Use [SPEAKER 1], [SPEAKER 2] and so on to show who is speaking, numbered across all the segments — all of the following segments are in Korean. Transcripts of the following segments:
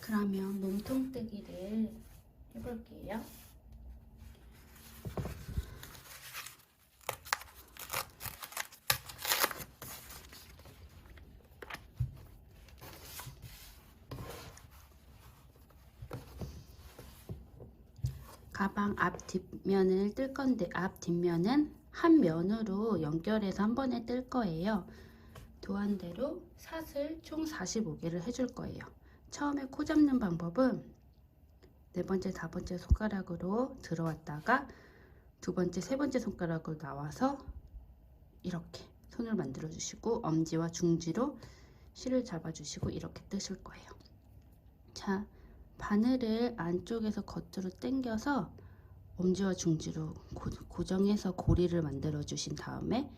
[SPEAKER 1] 그러면 몸통뜨기를 해볼게요. 가방 앞 뒷면을 뜰 건데, 앞 뒷면은 한 면으로 연결해서 한 번에 뜰 거예요. 도안대로 사슬 총 45개를 해줄 거예요. 처음에 코 잡는 방법은 네 번째, 4번째 손가락으로 들어왔다가 두 번째, 세 번째 손가락으로 나와서 이렇게 손을 만들어 주시고 엄지와 중지로 실을 잡아 주시고 이렇게 뜨실 거예요. 자, 바늘을 안쪽에서 겉으로 당겨서 엄지와 중지로 고정해서 고리를 만들어 주신 다음에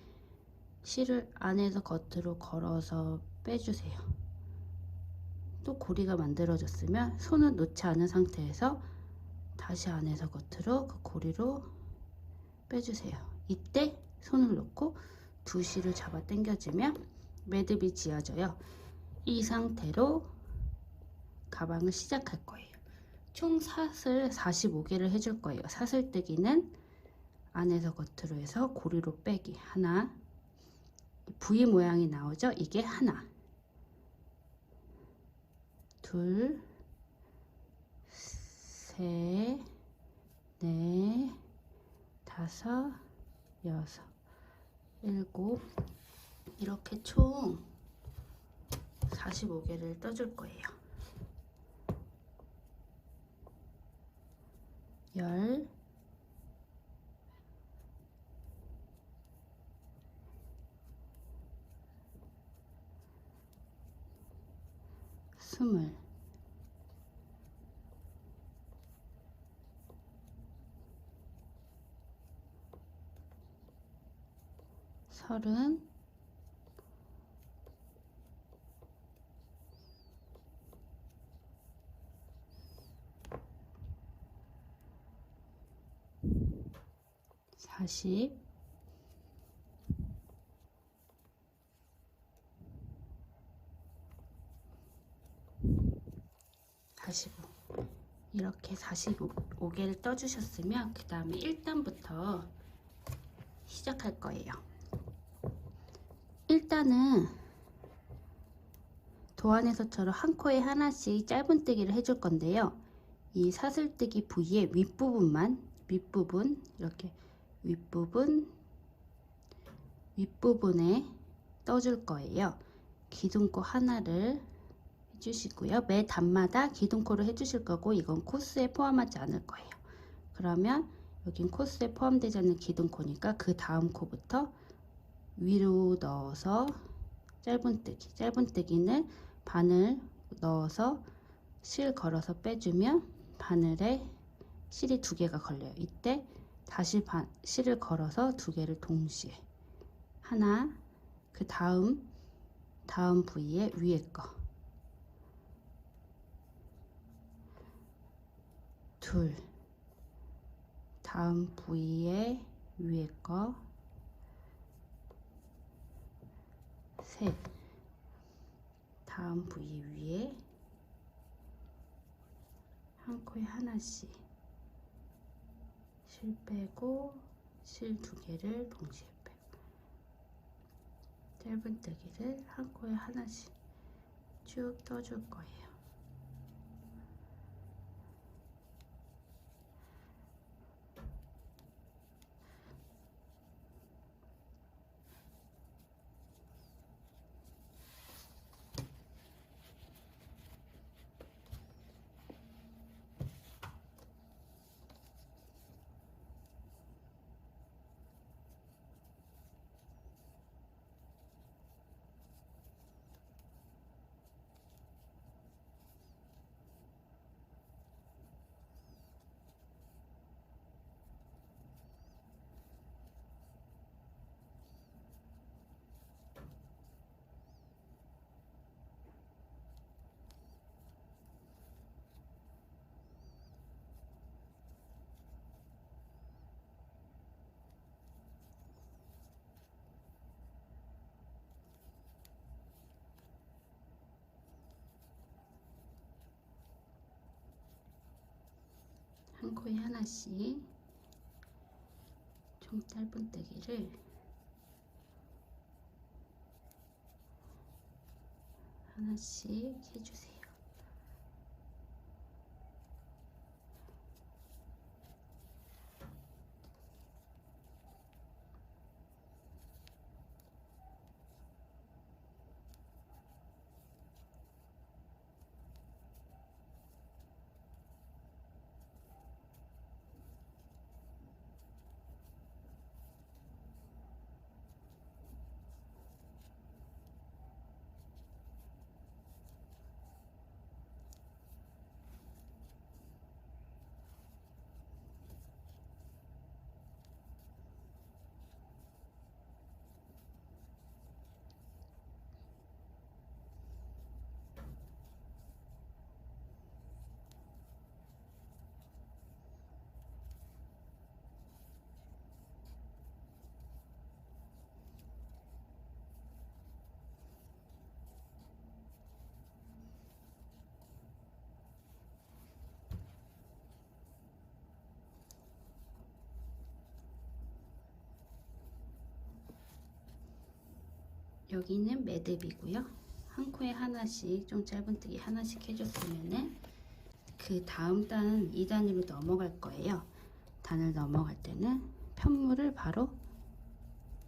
[SPEAKER 1] 실을 안에서 겉으로 걸어서 빼주세요. 또 고리가 만들어졌으면 손은 놓지 않은 상태에서 다시 안에서 겉으로 그 고리로 빼주세요. 이때 손을 놓고 두 실을 잡아 당겨주면 매듭이 지어져요. 이 상태로 가방을 시작할 거예요. 총 사슬 45개를 해줄 거예요. 사슬뜨기는 안에서 겉으로 해서 고리로 빼기 하나, V 모양이 나오죠? 이게 하나, 둘, 셋, 넷, 다섯, 여섯, 일곱, 이렇게 총 45개를 떠줄 거예요. 열, 스물, 서른, 사십, 45. 이렇게 45개를 떠주셨으면 그 다음에 1단부터 시작할 거예요. 일단은 도안에서처럼 한 코에 하나씩 짧은뜨기를 해줄 건데요. 이 사슬뜨기 부위의 윗부분만, 윗부분, 이렇게 윗부분에 떠줄 거예요. 기둥코 하나를 해주시고요. 매 단마다 기둥코를 해주실 거고 이건 코스에 포함하지 않을 거예요. 그러면 여긴 코스에 포함되지 않는 기둥코니까 그 다음 코부터 위로 넣어서 짧은뜨기, 짧은뜨기는 바늘 넣어서 실 걸어서 빼주면 바늘에 실이 두 개가 걸려요. 이때 다시 실을 걸어서 두 개를 동시에 하나, 그 다음 부위에 위에 거 둘, 다음 부위에 위에 거 셋, 다음 부위 위에 한 코에 하나씩 실 빼고 실 두 개를 동시에 빼고 짧은뜨기를 한 코에 하나씩 쭉 떠줄 거예요. 한 코에 하나씩 총 짧은뜨기를 하나씩 해주세요. 여기는 매듭이고요. 한 코에 하나씩 좀 짧은뜨기 하나씩 해줬으면은 그 다음 단 2단으로 넘어갈 거예요. 단을 넘어갈 때는 편물을 바로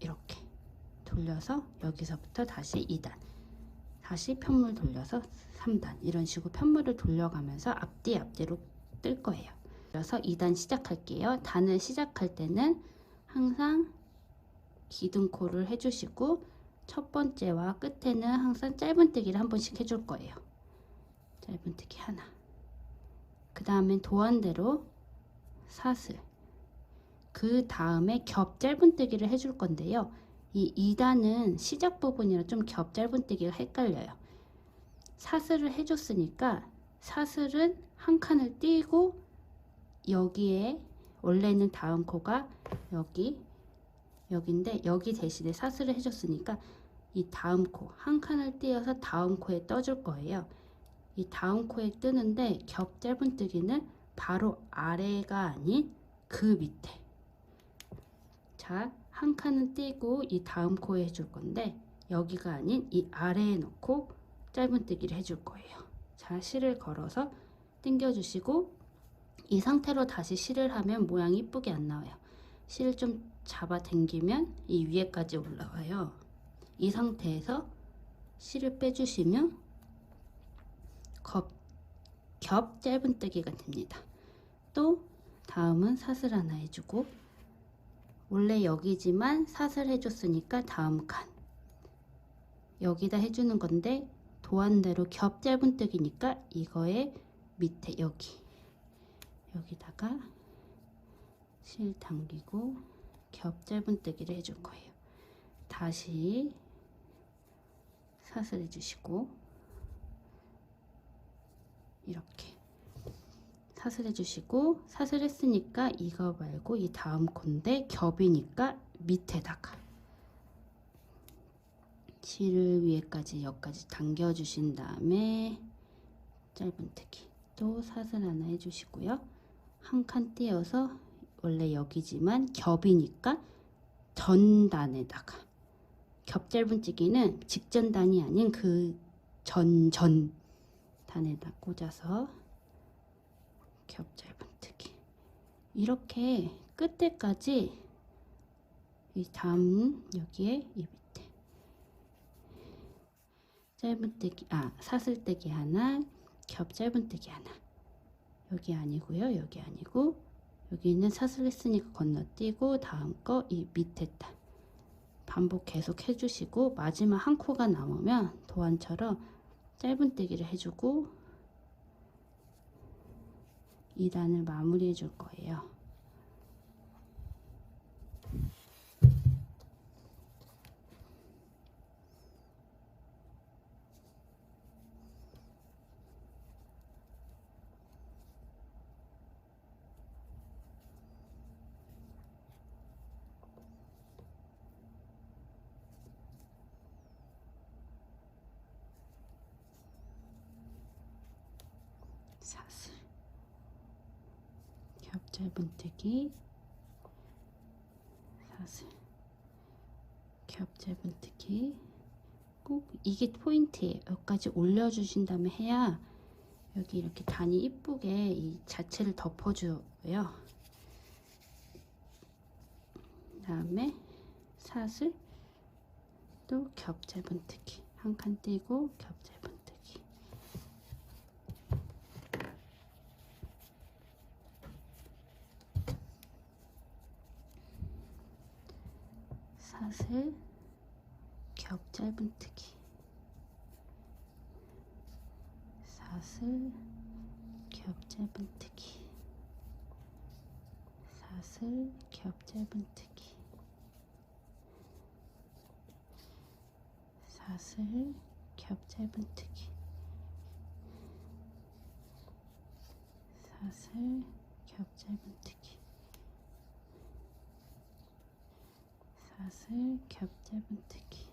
[SPEAKER 1] 이렇게 돌려서 여기서부터 다시 2단, 다시 편물 돌려서 3단, 이런 식으로 편물을 돌려가면서 앞뒤로 뜰 거예요. 그래서 2단 시작할게요. 단을 시작할 때는 항상 기둥코를 해주시고 첫 번째와 끝에는 항상 짧은뜨기를 한 번씩 해줄 거예요. 짧은뜨기 하나, 그 다음엔 도안대로 사슬, 그 다음에 겹 짧은뜨기를 해줄 건데요. 이 2단은 시작 부분이라 좀 겹 짧은뜨기가 헷갈려요. 사슬을 해줬으니까 사슬은 한 칸을 띄고 여기에 원래는 다음 코가 여기인데 여기 대신에 사슬을 해줬으니까 이 다음 코 한 칸을 띄어서 다음 코에 떠줄 거예요. 이 다음 코에 뜨는데 겹 짧은뜨기는 바로 아래가 아닌 그 밑에. 자, 한 칸은 띄고 이 다음 코에 해줄 건데 여기가 아닌 이 아래에 놓고 짧은뜨기를 해줄 거예요. 자, 실을 걸어서 당겨 주시고 이 상태로 다시 실을 하면 모양이 이쁘게 안 나와요. 실을 좀 잡아 당기면 이 위에까지 올라와요. 이 상태에서 실을 빼주시면 겹 짧은뜨기가 됩니다. 또 다음은 사슬 하나 해주고, 원래 여기지만 사슬 해줬으니까 다음 칸 여기다 해주는 건데 도안대로 겹 짧은뜨기니까 이거의 밑에 여기다가 실 당기고 겹 짧은뜨기를 해줄 거예요. 다시 사슬 해주시고 이렇게 사슬 해주시고, 사슬 했으니까 이거 말고 이 다음 코인데 겹이니까 밑에다가 실을 위에까지 여기까지 당겨 주신 다음에 짧은뜨기, 또 사슬 하나 해주시고요. 한 칸 띄어서 원래 여기지만 겹이니까 전단에다가, 겹 짧은뜨기는 직전 단이 아닌 그 전 단에다 꽂아서 겹 짧은뜨기, 이렇게 끝에까지 이 다음 여기에 이 밑에 짧은뜨기, 사슬뜨기 하나, 겹 짧은뜨기 하나, 여기 아니고요, 여기 아니고 여기는 사슬 했으니까 건너뛰고 다음 거 이 밑에 단 반복 계속 해주시고, 마지막 한 코가 남으면 도안처럼 짧은뜨기를 해주고 2단을 마무리해 줄 거예요. 사슬, 겹 짧은뜨기, 사슬, 겹 짧은뜨기. 꼭 이게 포인트예요. 여기까지 올려주신 다음에 해야 여기 이렇게 단이 이쁘게 이 자체를 덮어줘요. 그 다음에 사슬, 또 겹 짧은뜨기 한 칸 띄고 겹 짧은뜨기. 사슬, 겹 짧은뜨기, 사슬, 겹 짧은뜨기, 사슬, 겹 짧은뜨기, 사슬, 겹 짧은뜨기, 사슬, 겹 짧은뜨기, 사슬, 겹 짧은뜨기,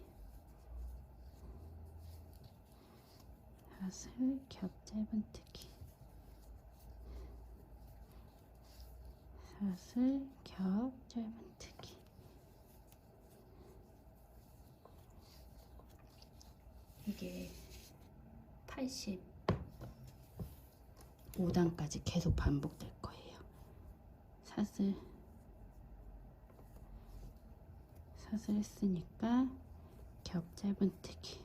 [SPEAKER 1] 사슬, 겹 짧은뜨기, 사슬, 겹 짧은뜨기. 이게 85단까지 계속 반복될 거예요. 사슬 했으니까 겹 짧은뜨기.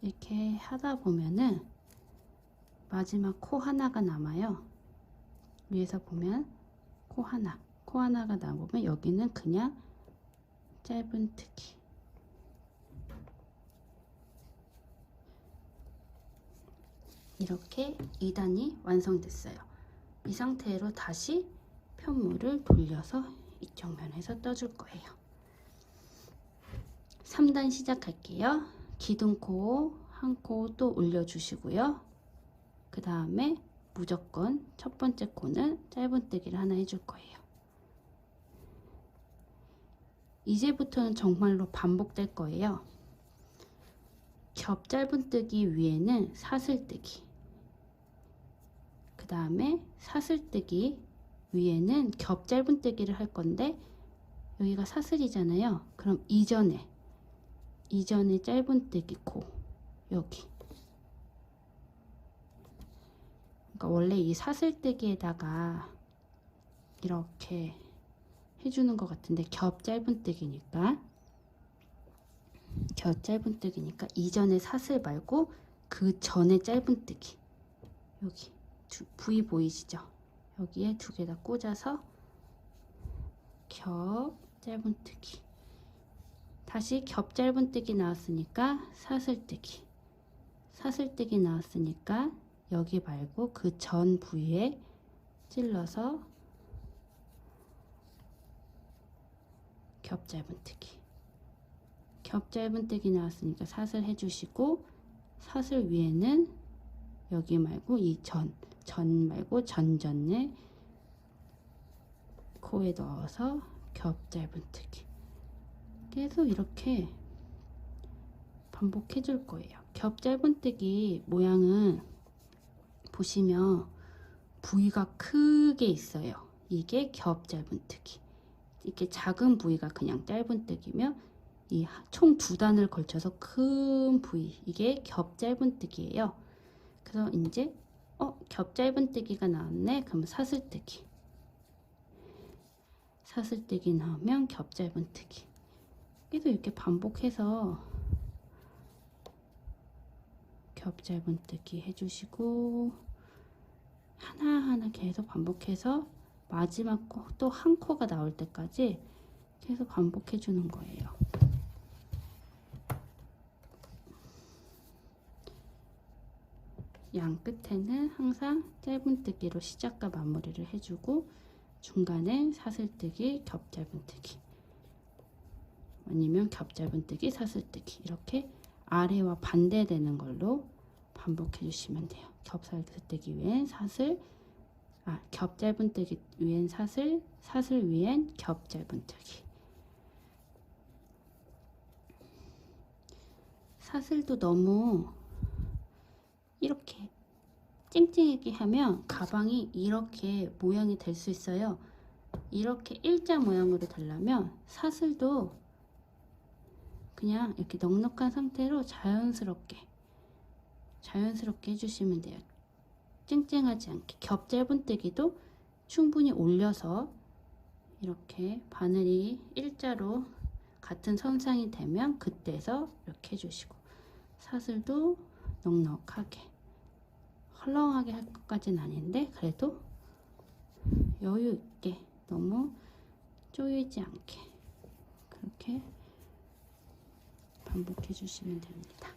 [SPEAKER 1] 이렇게 하다 보면은 마지막 코 하나가 남아요. 위에서 보면 코 하나가 남으면 여기는 그냥 짧은뜨기. 이렇게 2단이 완성됐어요. 이 상태로 다시 편물을 돌려서 이쪽 면에서 떠줄 거예요. 3단 시작할게요. 기둥코 한 코 또 올려주시고요. 그 다음에 무조건 첫 번째 코는 짧은뜨기를 하나 해줄 거예요. 이제부터는 정말로 반복될 거예요. 겹 짧은뜨기 위에는 사슬뜨기, 그 다음에 사슬뜨기 위에는 겹 짧은뜨기를 할 건데 여기가 사슬이잖아요. 그럼 이전에 짧은뜨기 코 여기. 그러니까 원래 이 사슬뜨기에다가 이렇게 해주는 것 같은데 겹 짧은뜨기니까 이전에 사슬 말고 그 전에 짧은뜨기. 여기 부위 보이시죠? 여기에 두 개 다 꽂아서 겹 짧은뜨기. 다시 겹 짧은뜨기 나왔으니까 사슬뜨기 나왔으니까 여기 말고 그 전 부위에 찔러서 겹 짧은뜨기 나왔으니까 사슬 해주시고, 사슬 위에는 여기 말고 이 전 말고 전전을 코에 넣어서 겹 짧은뜨기. 계속 이렇게 반복해 줄 거예요. 겹 짧은뜨기 모양은 보시면 부위가 크게 있어요. 이게 겹 짧은뜨기. 이렇게 작은 부위가 그냥 짧은뜨기며 이 총 2단을 걸쳐서 큰 부위, 이게 겹 짧은뜨기예요. 그래서 이제 겹 짧은뜨기가 나왔네. 그럼 사슬뜨기 나오면 겹 짧은뜨기. 계속 이렇게 반복해서 겹 짧은뜨기 해주시고, 하나하나 계속 반복해서 마지막 코 또 한 코가 나올 때까지 계속 반복해 주는 거예요. 양 끝에는 항상 짧은뜨기로 시작과 마무리를 해주고, 중간에 사슬뜨기, 겹 짧은뜨기, 아니면 겹 짧은뜨기, 사슬뜨기, 이렇게 아래와 반대되는 걸로 반복해 주시면 돼요. 겹 짧은뜨기 위엔 사슬, 겹 짧은뜨기 위엔 사슬, 사슬 위엔 겹 짧은뜨기. 사슬도 너무 이렇게 찡찡하게 하면 가방이 이렇게 모양이 될 수 있어요. 이렇게 일자 모양으로 되려면 사슬도 그냥 이렇게 넉넉한 상태로 자연스럽게 해주시면 돼요. 찡찡하지 않게. 겹 짧은뜨기도 충분히 올려서 이렇게 바늘이 일자로 같은 선상이 되면 그때서 이렇게 해주시고, 사슬도 넉넉하게, 헐렁하게 할 것까지는 아닌데 그래도 여유 있게, 너무 쪼이지 않게 그렇게 반복해 주시면 됩니다.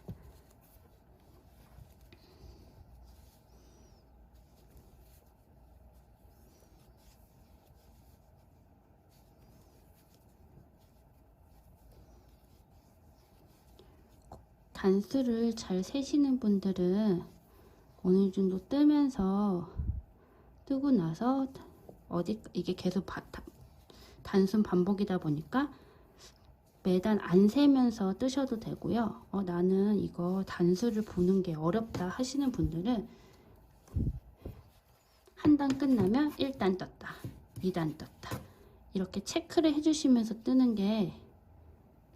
[SPEAKER 1] 단수를 잘 세시는 분들은 어느 정도 뜨고 나서 이게 계속 단순 반복이다 보니까 매단 안 세면서 뜨셔도 되고요. 나는 이거 단수를 보는 게 어렵다 하시는 분들은 한 단 끝나면 1단 떴다, 2단 떴다 이렇게 체크를 해주시면서 뜨는 게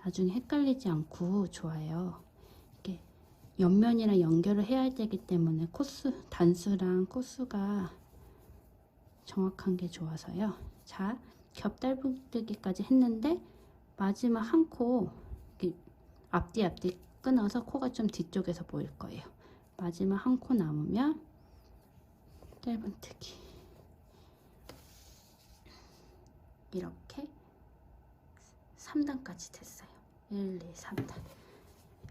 [SPEAKER 1] 나중에 헷갈리지 않고 좋아요. 이게 옆면이랑 연결을 해야 되기 때문에 단수랑 코스가 정확한 게 좋아서요. 자, 겹 짧은뜨기까지 했는데 마지막 한 코 앞뒤 끊어서 코가 좀 뒤쪽에서 보일 거예요. 마지막 한 코 남으면 짧은뜨기 이렇게 3단까지 됐어요. 1, 2, 3단.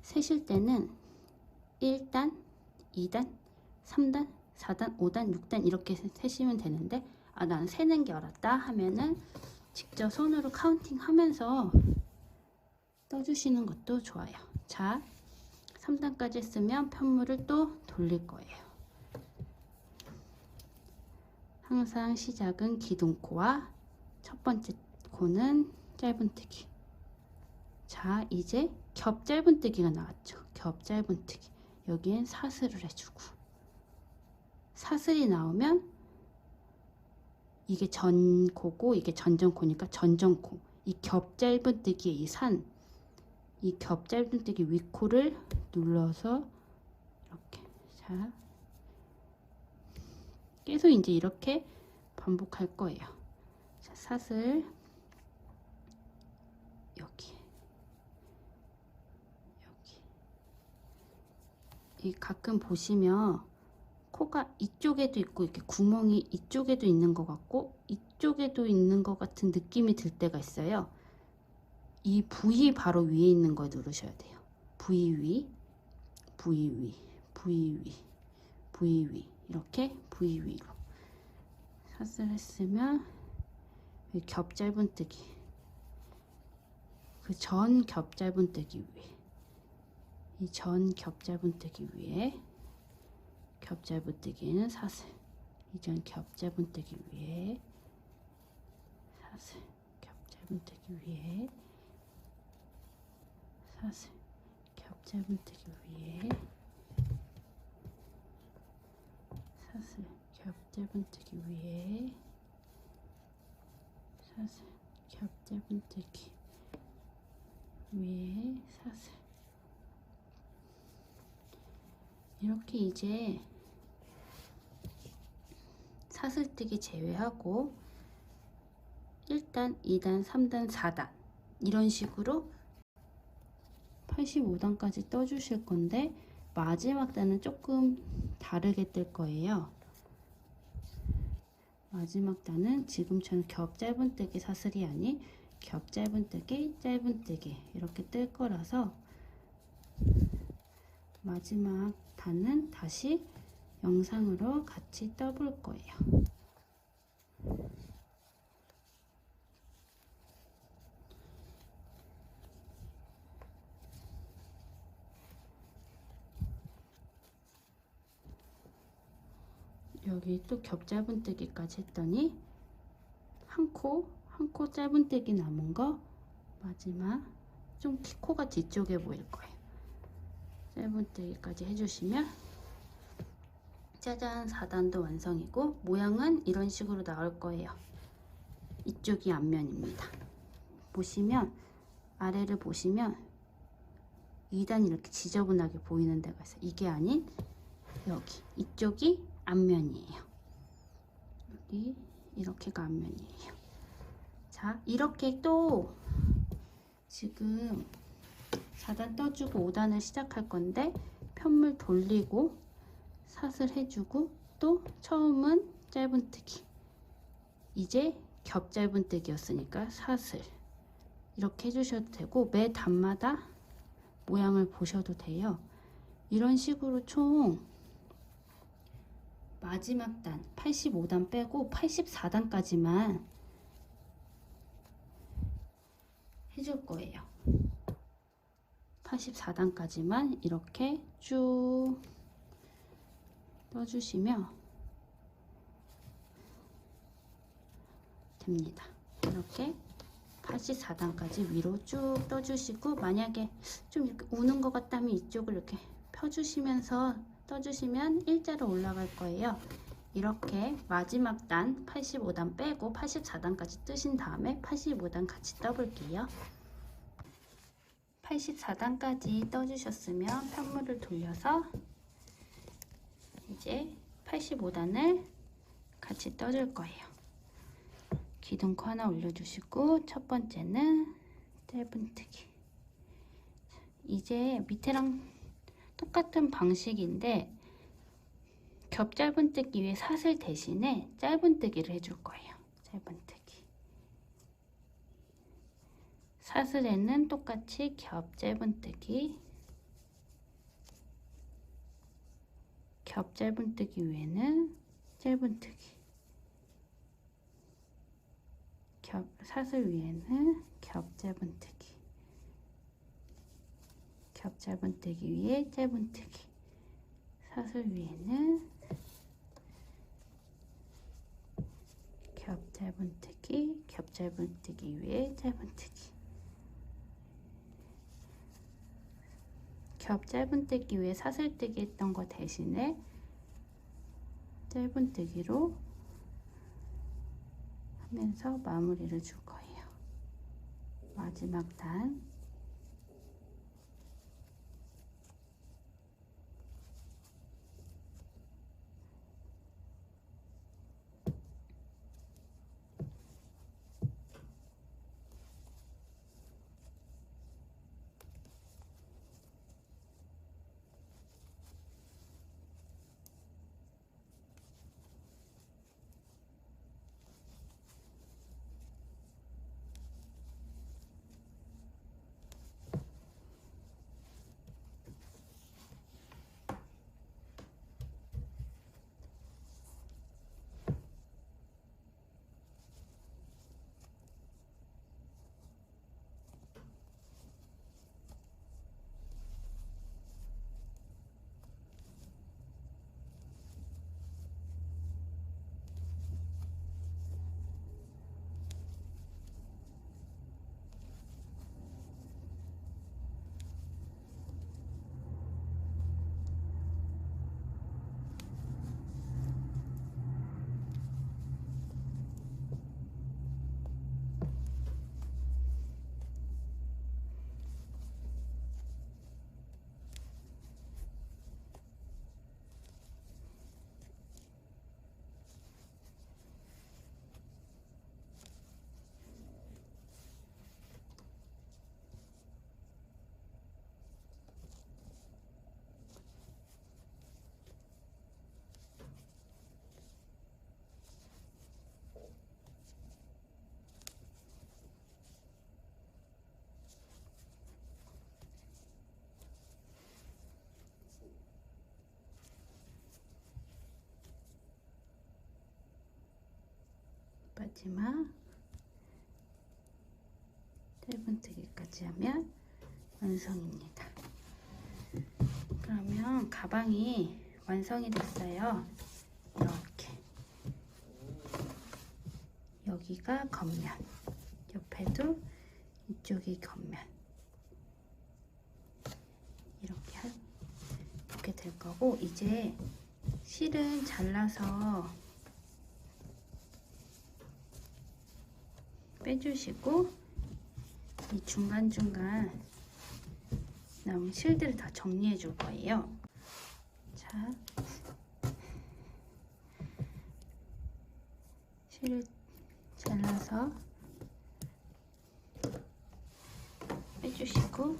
[SPEAKER 1] 세실 때는 1단, 2단, 3단, 4단, 5단, 6단 이렇게 세시면 되는데, 난 세는 게 어렵다 하면은 직접 손으로 카운팅 하면서 떠주시는 것도 좋아요. 자, 3단까지 했으면 편물을 또 돌릴 거예요. 항상 시작은 기둥코와 첫 번째 코는 짧은뜨기. 자, 이제 겹 짧은뜨기가 나왔죠. 겹 짧은뜨기. 여기엔 사슬을 해주고, 사슬이 나오면 이게 전코고 이게 전전코니까 전전코. 이 겹 짧은뜨기의 이 겹 짧은뜨기 윗코를 눌러서 이렇게. 자, 계속 이제 이렇게 반복할 거예요. 자, 사슬 여기 가끔 보시면 코가 이쪽에도 있고 이렇게 구멍이 이쪽에도 있는 것 같고 이쪽에도 있는 것 같은 느낌이 들 때가 있어요. 이 부위 바로 위에 있는 걸 누르셔야 돼요. 부위 위, 부위 위, 부위 위, 부위 위, 이렇게 부위 위로 사슬 했으면 겹 짧은뜨기, 그 전 겹 짧은뜨기 위에, 이 전 겹 짧은뜨기 위에 겹 짧은뜨기는 사슬, 이전 겹 짧은뜨기 위에 사슬, 겹 짧은뜨기 위에 사슬, 겹 짧은뜨기 위에 사슬, 겹 짧은뜨기 위에 사슬, 겹 짧은뜨기 위에 사슬. 이렇게 이제 사슬뜨기 제외하고 1단, 2단, 3단, 4단 이런 식으로 85단까지 떠주실 건데, 마지막 단은 조금 다르게 뜰 거예요. 마지막 단은 지금처럼 겹 짧은뜨기 사슬이 아닌 겹 짧은뜨기, 짧은뜨기 이렇게 뜰 거라서 마지막 단은 다시 영상으로 같이 떠볼 거예요. 여기 또 겹 짧은뜨기까지 했더니 한 코 짧은뜨기 남은 거 마지막 좀 코가 뒤쪽에 보일 거예요. 짧은뜨기까지 해주시면 짜잔, 4단도 완성이고 모양은 이런 식으로 나올 거예요. 이쪽이 앞면입니다. 보시면 아래를 보시면 2단이 이렇게 지저분하게 보이는 데가 있어요. 이게 아닌 여기 이쪽이 앞면이에요. 여기 이렇게가 앞면이에요. 자, 이렇게 또 지금 4단 떠주고 5단을 시작할 건데 편물 돌리고 사슬 해주고 또 처음은 짧은뜨기, 이제 겹 짧은뜨기였으니까 사슬 이렇게 해주셔도 되고 매 단마다 모양을 보셔도 돼요. 이런 식으로 총 마지막 단 85단 빼고 84단까지만 해줄 거예요. 84단까지만 이렇게 쭉 떠주시면 됩니다. 이렇게 84단까지 위로 쭉 떠주시고, 만약에 좀 이렇게 우는 것 같다면 이쪽을 이렇게 펴주시면서 떠주시면 일자로 올라갈 거예요. 이렇게 마지막 단 85단 빼고 84단까지 뜨신 다음에 85단 같이 떠볼게요. 84단까지 떠주셨으면 편물을 돌려서 이제 85단을 같이 떠줄 거예요. 기둥코 하나 올려주시고 첫 번째는 짧은뜨기. 이제 밑에랑 똑같은 방식인데 겹 짧은뜨기 위에 사슬 대신에 짧은뜨기를 해줄 거예요. 짧은뜨기. 사슬에는 똑같이 겹 짧은뜨기, 겹 짧은뜨기 위에는 짧은뜨기, 사슬 위에는 겹 짧은뜨기, 겹 짧은뜨기 위에 짧은뜨기, 사슬 위에는 겹 짧은뜨기, 겹 짧은뜨기 위에 짧은뜨기, 겹 짧은뜨기 위에 사슬뜨기 했던 거 대신에 짧은뜨기로 하면서 마무리를 줄 거예요. 마지막 단 마지막 짧은뜨기까지 하면 완성입니다. 그러면 가방이 완성이 됐어요. 이렇게 여기가 겉면, 옆에도 이쪽이 겉면, 이렇게 될 거고, 이제 실은 잘라서 빼주시고 이 중간중간 남은 실들을 다 정리해 줄 거예요. 자, 실을 잘라서 빼주시고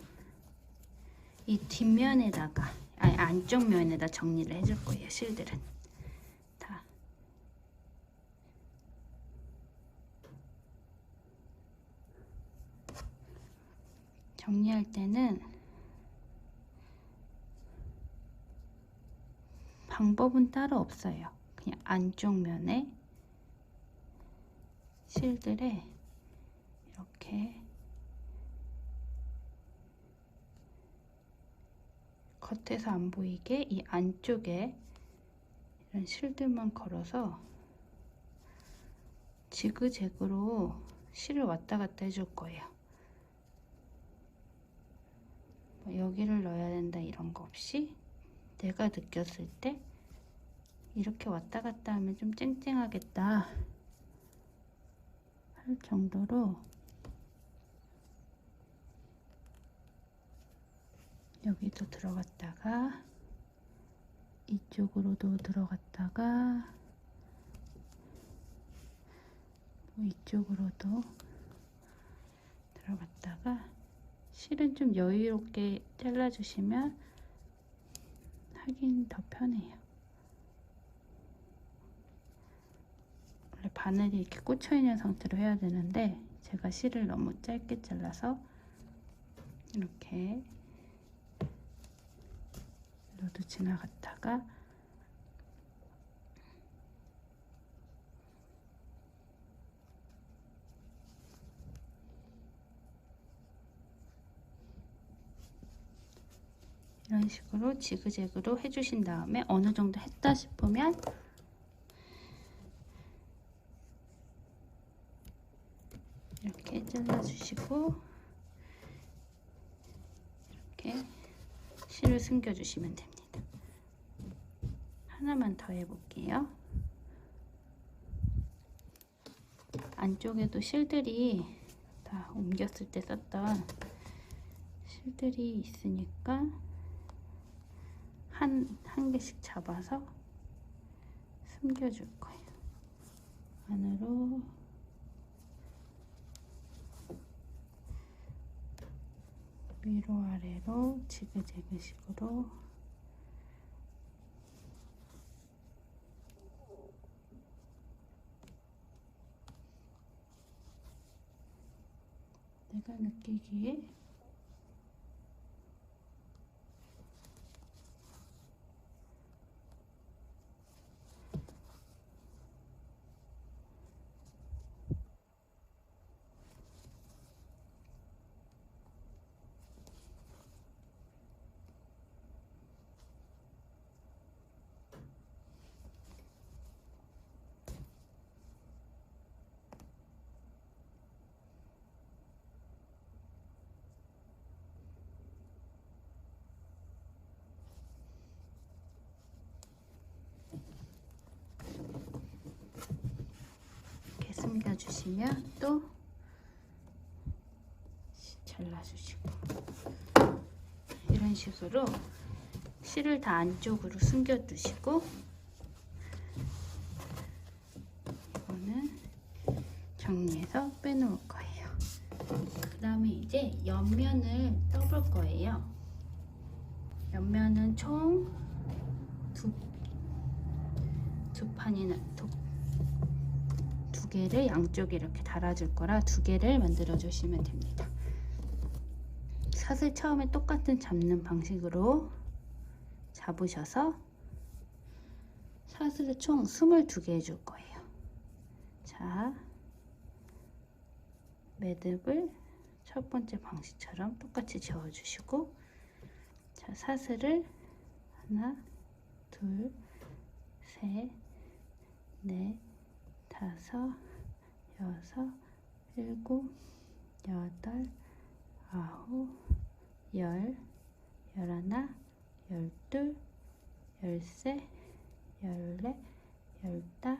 [SPEAKER 1] 이 뒷면에다가 안쪽 면에다 정리를 해줄 거예요. 실들은 다. 정리할 때는 방법은 따로 없어요. 그냥 안쪽 면에 실들에 이렇게 겉에서 안 보이게 이 안쪽에 이런 실들만 걸어서 지그재그로 실을 왔다 갔다 해줄 거예요. 뭐 여기를 넣어야 된다 이런 거 없이 내가 느꼈을 때 이렇게 왔다 갔다 하면 좀 쨍쨍하겠다 할 정도로 여기도 들어갔다가 이쪽으로도 들어갔다가 이쪽으로도 들어갔다가 실은 좀 여유롭게 잘라주시면 하긴 더 편해요. 원래 바늘이 이렇게 꽂혀있는 상태로 해야 되는데 제가 실을 너무 짧게 잘라서 이렇게 너도 지나갔다가 이런 식으로 지그재그로 해주신 다음에 어느 정도 했다 싶으면 이렇게 잘라주시고 이렇게 실을 숨겨주시면 됩니다. 하나만 더 해볼게요. 안쪽에도 실들이 다 옮겼을 때 썼던 실들이 있으니까 한 개씩 잡아서 숨겨줄 거예요. 안으로 위로 아래로 지그재그 식으로 내가 느끼기에 숨겨주시면 또 잘라주시고 이런 식으로 실을 다 안쪽으로 숨겨두시고 이거는 정리해서 빼놓을 거예요. 그 다음에 이제 옆면을 떠볼 거예요. 옆면은 총 두 판이나 두 개를 양쪽에 이렇게 달아줄 거라 두 개를 만들어 주시면 됩니다. 사슬 처음에 똑같은 잡는 방식으로 잡으셔서 사슬을 총 22개 해줄 거예요. 자, 매듭을 첫 번째 방식처럼 똑같이 저어주시고, 자, 사슬을 하나, 둘, 셋, 넷, 다섯, 여섯, 일곱, 여덟, 아홉, 열, 열하나, 열둘, 열세, 14, 15,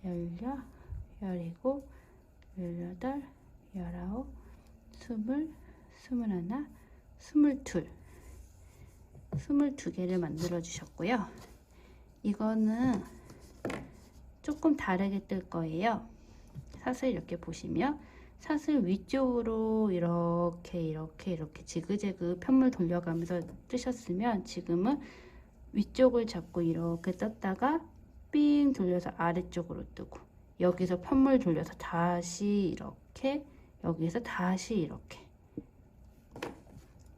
[SPEAKER 1] 16, 17, 18, 19, 20, 21, 22 22개를 만들어 주셨고요. 이거는 조금 다르게 뜰 거예요. 사슬 이렇게 보시면 사슬 위쪽으로 이렇게 지그재그 편물 돌려가면서 뜨셨으면 지금은 위쪽을 잡고 이렇게 떴다가 삥 돌려서 아래쪽으로 뜨고 여기서 편물 돌려서 다시 이렇게 여기서 다시 이렇게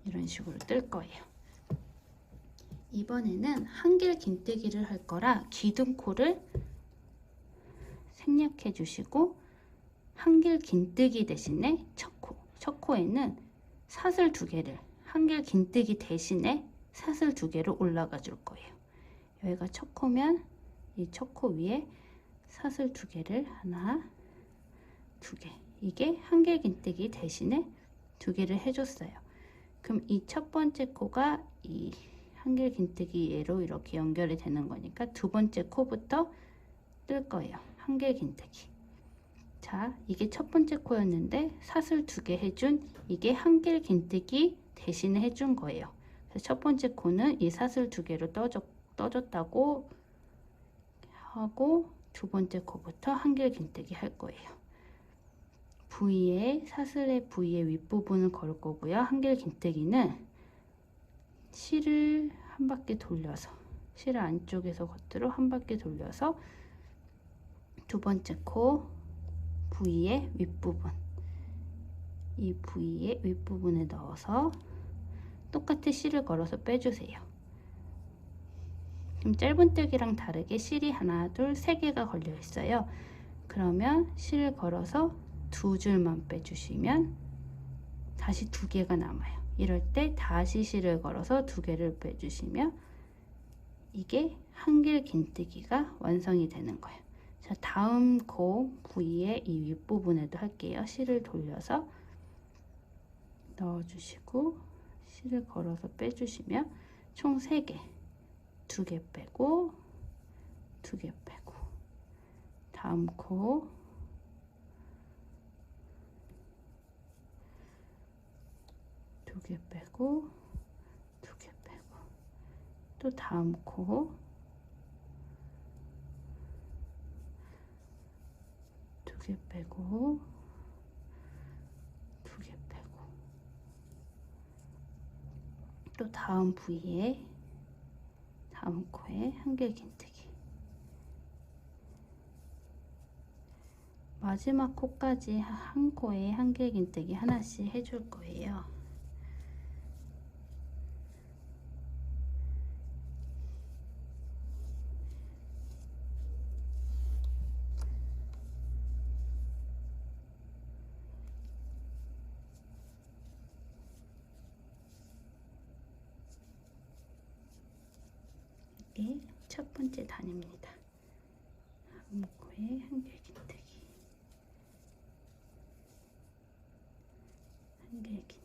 [SPEAKER 1] 이런 식으로 뜰 거예요. 이번에는 한길 긴뜨기를 할 거라 기둥코를 생략해 주시고 한길 긴뜨기 대신에 첫 코에는 사슬 2개를 한길 긴뜨기 대신에 사슬 2개를 올라가 줄 거예요. 여기가 첫 코면 이 첫 코 위에 사슬 2개를 하나, 2개 이게 한길 긴뜨기 대신에 2개를 해줬어요. 그럼 이 첫 번째 코가 이 한길 긴뜨기 얘로 이렇게 연결이 되는 거니까 두 번째 코부터 뜰 거예요. 한길 긴뜨기. 자, 이게 첫 번째 코였는데 사슬 2개 해준 이게 한길 긴뜨기 대신에 해준 거예요. 그래서 첫 번째 코는 이 사슬 2개로 떠줬다고 하고 두 번째 코부터 한길 긴뜨기 할 거예요. 부위에 사슬의 부위의 윗부분을 걸을 거고요. 한길 긴뜨기는 실을 한 바퀴 돌려서 실 안쪽에서 겉으로 한 바퀴 돌려서 두 번째 코 부위의 윗부분 이 부위의 윗부분에 넣어서 똑같이 실을 걸어서 빼주세요. 그럼 짧은뜨기랑 다르게 실이 하나, 둘, 3개가 걸려 있어요. 그러면 실을 걸어서 2줄만 빼주시면 다시 2개가 남아요. 이럴 때 다시 실을 걸어서 2개를 빼주시면 이게 한길 긴뜨기가 완성이 되는 거예요. 자, 다음 코 부위의 이 윗부분에도 할게요. 실을 돌려서 넣어주시고 실을 걸어서 빼주시면 총 3개 2개 빼고 2개 빼고 다음 코 2개 빼고 2개 빼고 또 다음 코 2개 빼고 2개 빼고 또 다음 부위에 다음 코에 한길 긴뜨기 마지막 코까지 한 코에 한길 긴뜨기 하나씩 해줄 거예요. 이게 첫 번째 단입니다. 한 코에 한길 긴뜨기 한길 긴뜨기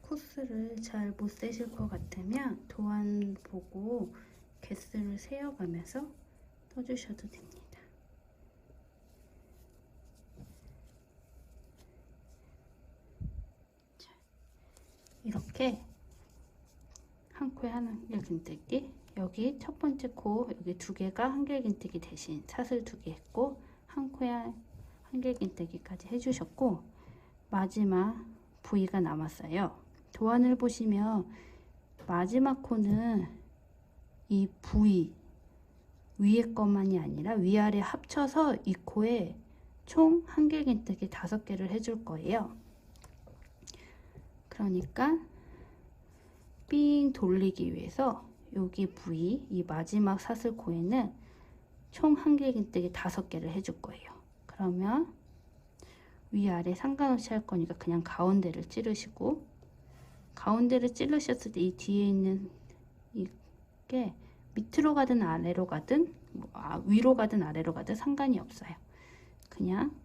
[SPEAKER 1] 코스를 잘 못 세실 것 같으면 도안 보고 개수를 세어가면서 떠주셔도 됩니다. 자, 이렇게 한 코에 한길 긴뜨기 여기 첫 번째 코 여기 2개가 한길 긴뜨기 대신 사슬 2개 했고 한 코에 한길 긴뜨기까지 해주셨고 마지막 부위가 남았어요. 도안을 보시면 마지막 코는 이 부위 위에 것만이 아니라 위아래 합쳐서 이 코에 총 한길긴뜨기 5개를 해줄 거예요. 그러니까 삥 돌리기 위해서 여기 부위, 이 마지막 사슬코에는 총 한길긴뜨기 5개를 해줄 거예요. 그러면 위아래 상관없이 할 거니까 그냥 가운데를 찌르시고, 가운데를 찌르셨을 때 이 뒤에 있는 이게 밑으로 가든 아래로 가든 위로 가든 아래로 가든 상관이 없어요. 그냥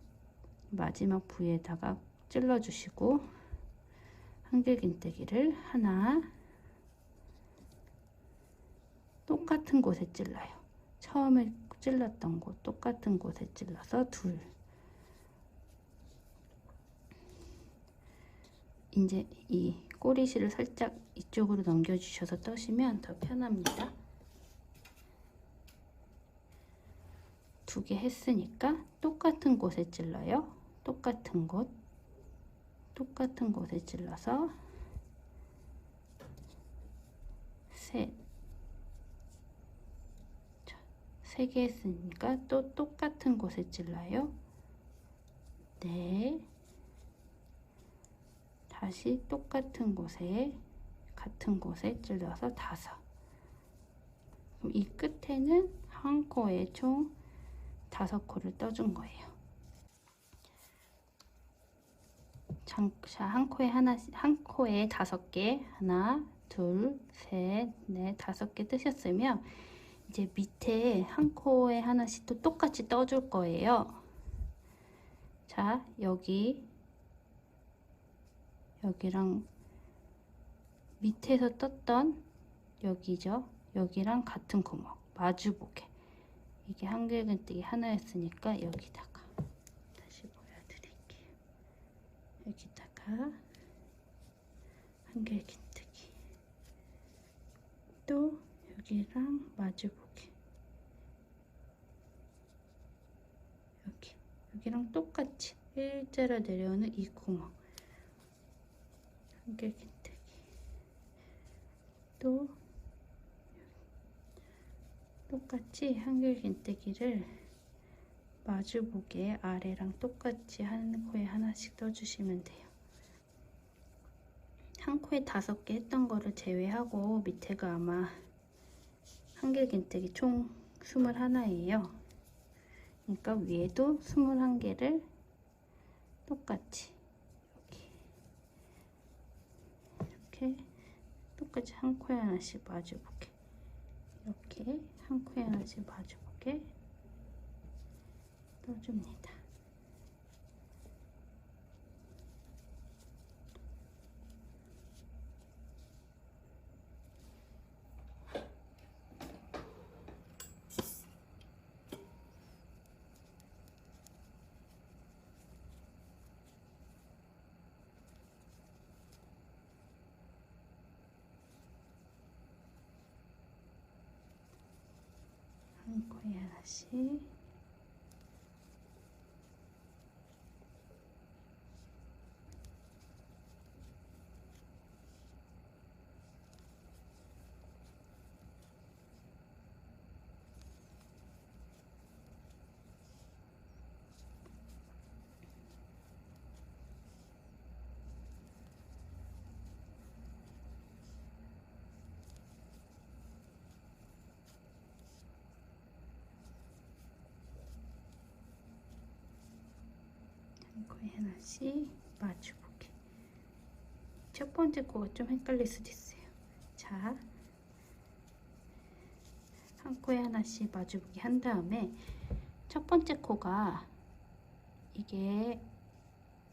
[SPEAKER 1] 마지막 부위에다가 찔러주시고 한길긴뜨기를 하나, 똑같은 곳에 찔러요. 처음에 찔렀던 곳 똑같은 곳에 찔러서 둘. 이제 이 꼬리실을 살짝 이쪽으로 넘겨주셔서 떠시면 더 편합니다. 2개 했으니까 똑같은 곳에 찔러요. 똑같은 곳에 찔러서 셋. 3개 했으니까 또 똑같은 곳에 찔러요. 네. 다시 똑같은 곳에 같은 곳에 찔러서 5. 그럼 이 끝에는 한 코에 총 5코를 떠준 거예요. 자, 한 코에 5개, 하나, 둘, 셋, 넷, 5개 뜨셨으면 이제 밑에 한 코에 하나씩 또 똑같이 떠줄 거예요. 자, 여기랑 밑에서 떴던 여기죠. 여기랑 같은 구멍 마주보게. 이게 한길긴뜨기 하나였으니까 여기다가 다시 보여드릴게요. 여기다가 한길긴뜨기, 또 여기랑 마주보게. 여기랑 똑같이 일자로 내려오는 이 구멍 한길긴뜨기, 또 똑같이 한길긴뜨기를 마주보게 아래랑 똑같이 한 코에 하나씩 떠주시면 돼요. 한 코에 5개 했던 거를 제외하고 밑에가 아마 한길긴뜨기 총 21예요. 그러니까 위에도 21개를 똑같이 이렇게 똑같이 한 코에 하나씩 마주보게, 이렇게 한 코에 하나씩 마주보게 떠줍니다. 한 코에 하나씩. 한 코에 하나씩 마주보게. 첫 번째 코가 좀 헷갈릴 수도 있어요. 자, 한 코에 하나씩 마주보기 한 다음에 첫 번째 코가 이게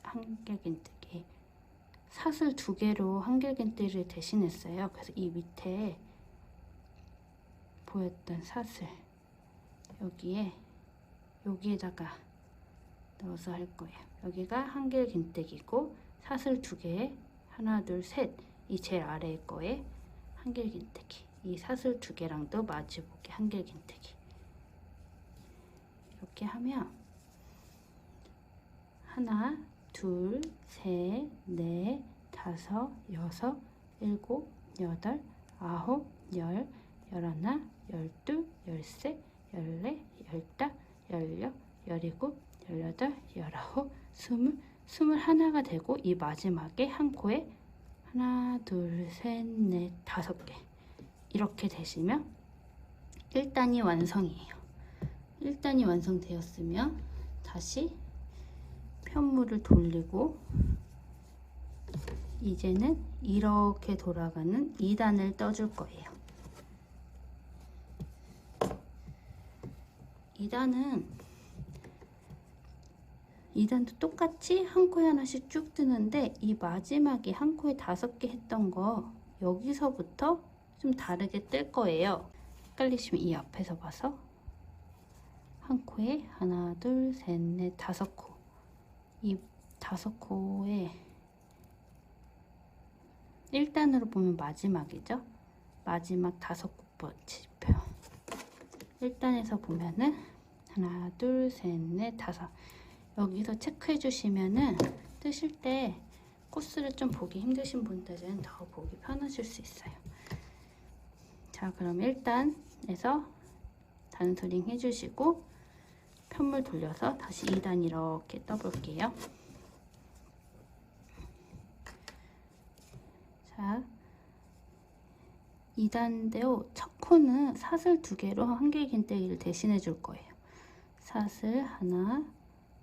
[SPEAKER 1] 한길긴뜨기 사슬 2개로 한길긴뜨기를 대신했어요. 그래서 이 밑에 보였던 사슬 여기에다가 넣어서 할 거예요. 여기가 한길긴뜨기고 사슬 2개, 하나, 둘, 셋, 이 제일 아래에 거에 한길긴뜨기, 이 사슬 2개랑도 마주보게 한길긴뜨기. 이렇게 하면 하나, 둘, 셋, 넷, 다섯, 여섯, 일곱, 여덟, 아홉, 열, 열하나, 열둘, 열셋, 열넷, 열다, 열여, 열일곱, 18, 19, 20, 21가 되고 이 마지막에 한 코에 하나, 둘, 셋, 넷, 5개 이렇게 되시면 1단이 완성이에요. 1단이 완성되었으면 다시 편물을 돌리고 이제는 이렇게 돌아가는 2단을 떠줄 거예요. 2단도 똑같이 한 코에 하나씩 쭉 뜨는데 이 마지막에 한 코에 5개 했던 거 여기서부터 좀 다르게 뜰 거예요. 헷갈리시면 이 앞에서 봐서 한 코에 하나, 둘, 셋, 넷, 5코. 이 5코에 1단으로 보면 마지막이죠. 마지막 5번째 표. 1단에서 보면은 하나, 둘, 셋, 넷, 5. 여기서 체크해 주시면은 뜨실 때 코스를 좀 보기 힘드신 분들은 더 보기 편하실 수 있어요. 자, 그럼 1단에서 단수링 해주시고 편물 돌려서 다시 2단 이렇게 떠볼게요. 자, 2단인데요. 첫 코는 사슬 2개로 한길 긴뜨기를 대신해 줄 거예요. 사슬 하나,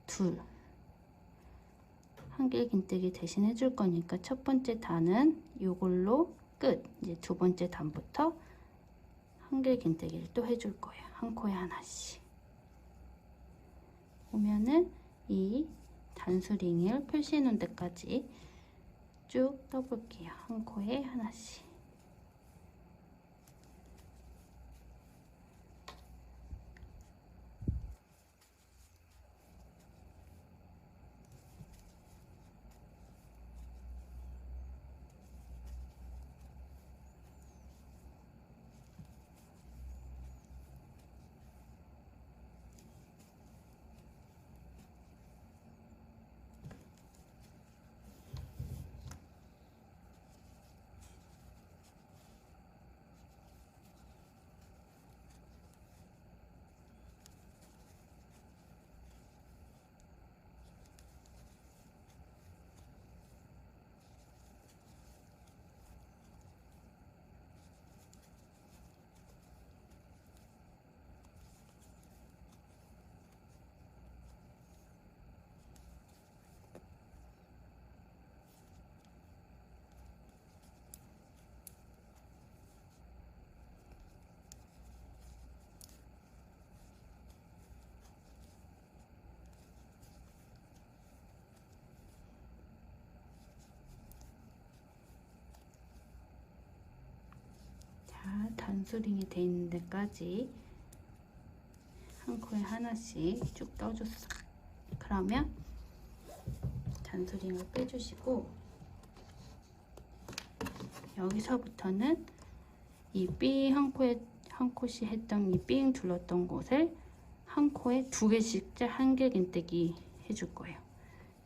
[SPEAKER 1] 둘. 한길 긴뜨기 대신 해줄 거니까 첫 번째 단은 이걸로 끝. 이제 두 번째 단부터 한길 긴뜨기를 또 해줄 거예요. 한 코에 하나씩. 보면은 이 단수링을 표시해 놓은 데까지 쭉 떠볼게요. 한 코에 하나씩. 단수링이 돼 있는 데까지 한 코에 하나씩 쭉 떠줬어. 그러면 단수링을 빼주시고 여기서부터는 이 삥 한 콧이 했던 이 삥 둘렀던 곳을 한 코에 2개씩 한길 긴뜨기 해줄 거예요.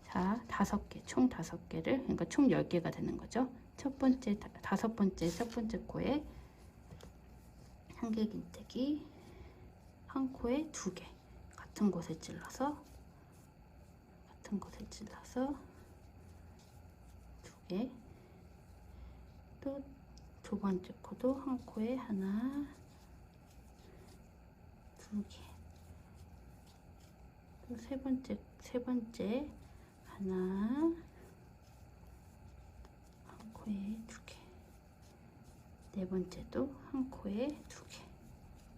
[SPEAKER 1] 자, 5개, 총 5개를, 그러니까 총 10개가 되는 거죠. 첫 번째, 5번째, 첫 번째 코에 한길 긴뜨기, 한 코에 2개, 같은 곳에 찔러서 2개, 또 두 번째 코도 한 코에 하나, 2개, 또 세 번째 하나, 한 코에 2개, 네 번째도 한 코에 2개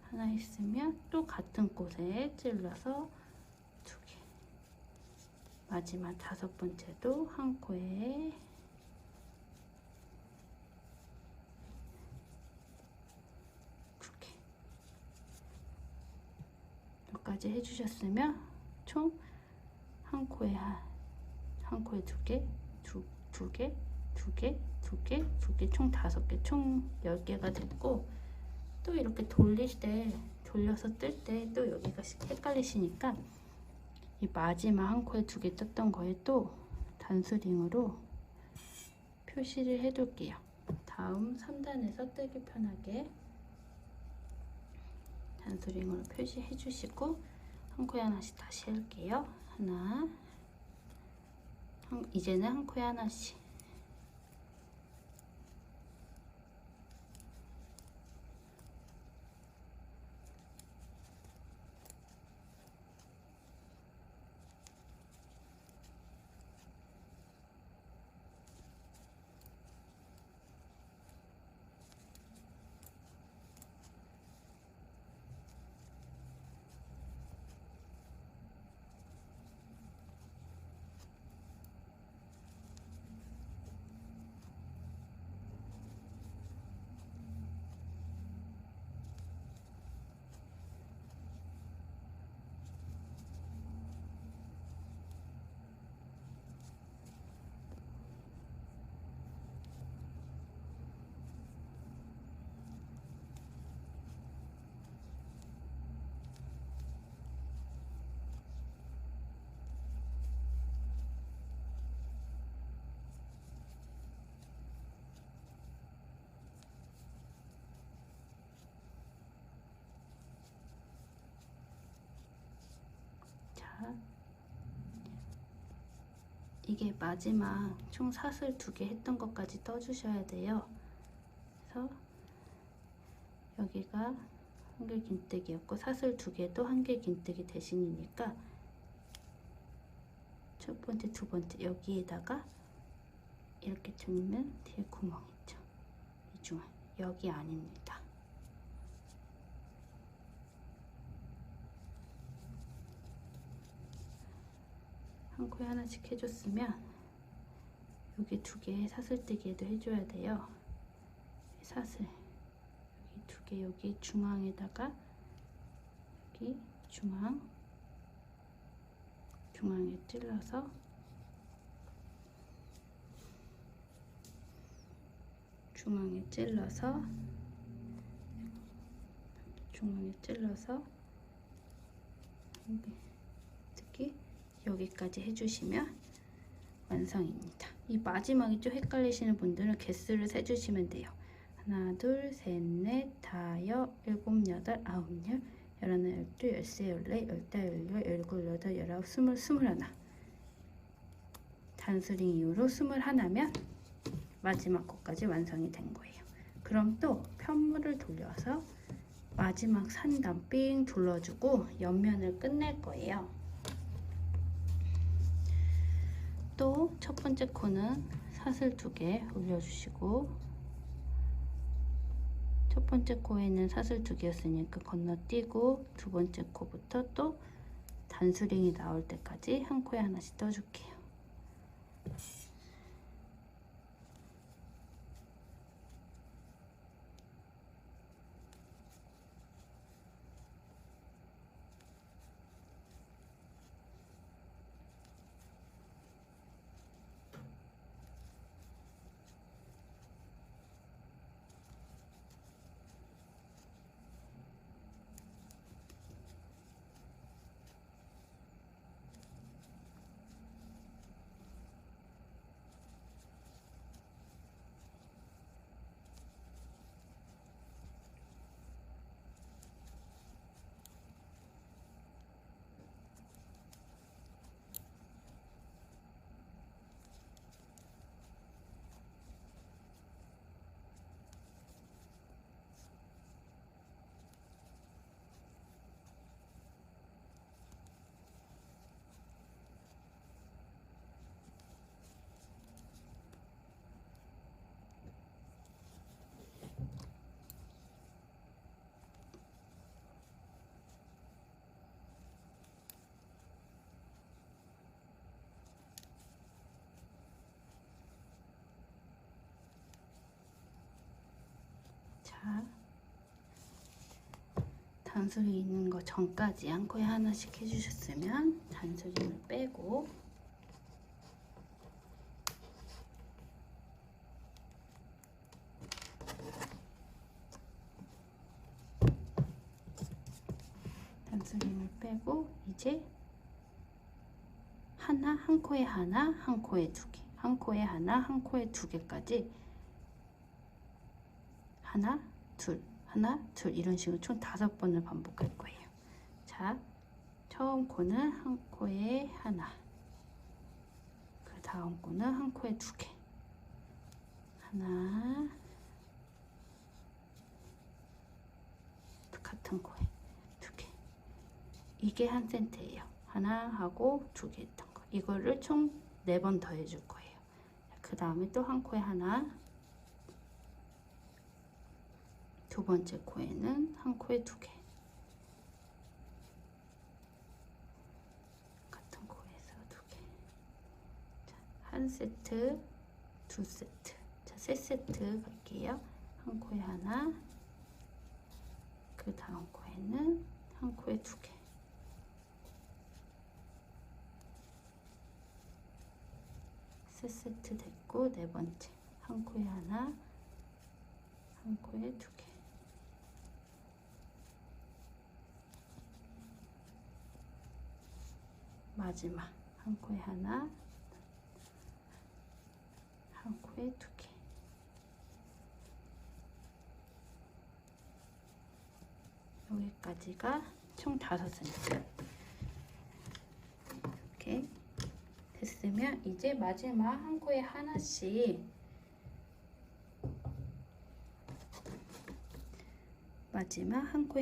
[SPEAKER 1] 하나 있으면 또 같은 곳에 찔러서 2개, 마지막 5번째도 한 코에 2개 여기까지 해주셨으면 총 한 코에 2개, 2개, 2개, 2개, 2개, 총 5개, 총 10개가 됐고, 또 이렇게 돌려서 뜰 때 또 여기가 헷갈리시니까 이 마지막 한 코에 2개 떴던 거에 또 단수링으로 표시를 해둘게요. 다음 3단에서 뜨기 편하게 단수링으로 표시해 주시고 한 코에 하나씩 다시 할게요. 하나, 이제는 한 코에 하나씩. 자, 이게 마지막 총 사슬 2개 했던 것까지 떠주셔야 돼요. 그래서 여기가 한길 긴뜨기였고 사슬 2개도 한길 긴뜨기 대신이니까 첫 번째, 두 번째 여기에다가 이렇게 들면 뒤에 구멍 있죠. 이 중앙 여기 아닙니다. 한 코에 하나씩 해줬으면 여기 2개 사슬뜨기에도 해줘야 돼요. 사슬 여기 2개 여기 중앙에다가 여기 중앙에 찔러서 중앙에 찔러서 특히 여기까지 해주시면 완성입니다. 이 마지막이 좀 헷갈리시는 분들은 개수를 세주시면 돼요. 하나, 둘, 셋, 넷, 다섯, 일곱, 여덟, 아홉, 열, 열하나, 열둘, 열세, 열네, 열다, 열여, 열일곱, 여덟, 열아홉, 스물, 스물하나. 단수링 이후로 21면 마지막 거까지 완성이 된 거예요. 그럼 또 편물을 돌려서 마지막 산단 삥 둘러주고 옆면을 끝낼 거예요. 또 첫 번째 코는 사슬 2개 올려주시고 첫 번째 코에는 사슬 2개였으니까 건너뛰고 두 번째 코부터 또 단수링이 나올 때까지 한 코에 하나씩 떠줄게요. 자, 단수링 있는 거 전까지 한 코에 하나씩 해주셨으면 단수링을 빼고 이제 하나, 한 코에 하나, 한 코에 2개, 한 코에 하나, 한 코에 2개까지 하나, 둘, 하나, 둘 이런 식으로 총 5번을 반복할 거예요. 자, 처음 코는 한 코에 하나, 그 다음 코는 한 코에 두 개. 하나, 같은 코에 두 개. 이게 한 세트예요. 하나 하고 두 개 했던 거. 이거를 총 4번 더 해줄 거예요. 그 다음에 또 한 코에 하나, 두 번째 코에는 한 코에 두 개. 같은 코에서 두 개. 자, 한 세트, 두 세트. 자, 세 세트 갈게요. 한 코에 하나, 그 다음 코에는 한 코에 두 개. 세 세트 됐고, 네 번째. 한 코에 하나, 한 코에 두 개. 마지막. 한 코에 하나, 한 코에 두 개. 여기까지가 총 5cm. 이렇게 됐으면 이제 마지막 한 코에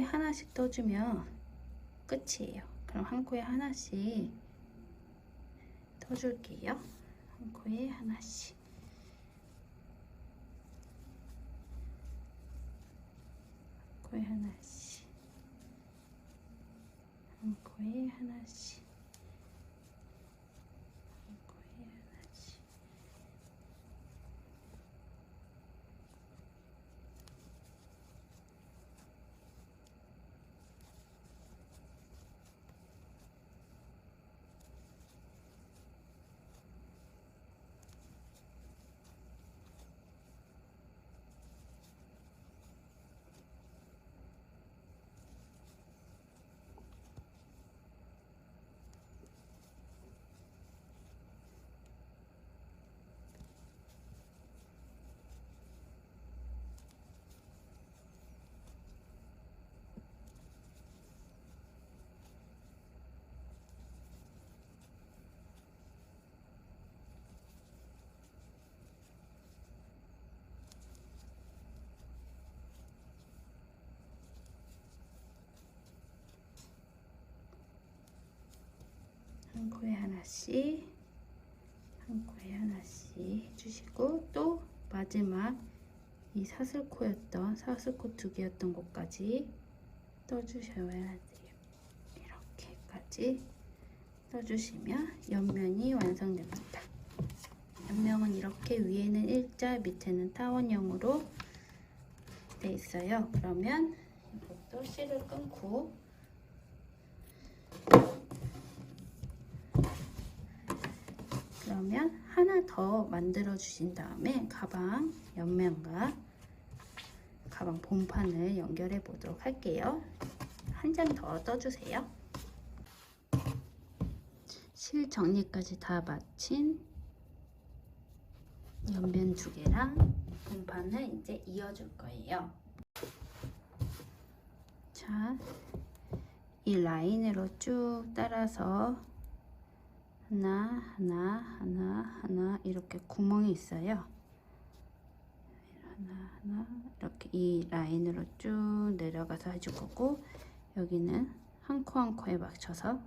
[SPEAKER 1] 하나씩 떠주면 끝이에요. 그럼 한 코에 하나씩 떠줄게요. 한 코에 하나씩. 한 코에 하나씩. 한 코에 하나씩. 한 코에 하나씩. 한 코에 하나씩, 한 코에 하나씩 해주시고, 또 마지막 이 사슬코였던 사슬코 2개였던 곳까지 떠주셔야 돼요. 이렇게까지 떠주시면 옆면이 완성됩니다. 옆면은 이렇게 위에는 일자, 밑에는 타원형으로 돼 있어요. 그러면 이것도 실을 끊고 그러면 하나 더 만들어 주신 다음에 가방 옆면과 가방 본판을 연결해 보도록 할게요. 한 장 더 떠주세요. 실 정리까지 다 마친 옆면 2개랑 본판을 이제 이어줄 거예요. 자, 이 라인으로 쭉 따라서 하나 이렇게 구멍이 있어요. 하나 이렇게 이 라인으로 쭉 내려가서 해줄 거고, 여기는 한 코 한 코에 맞춰서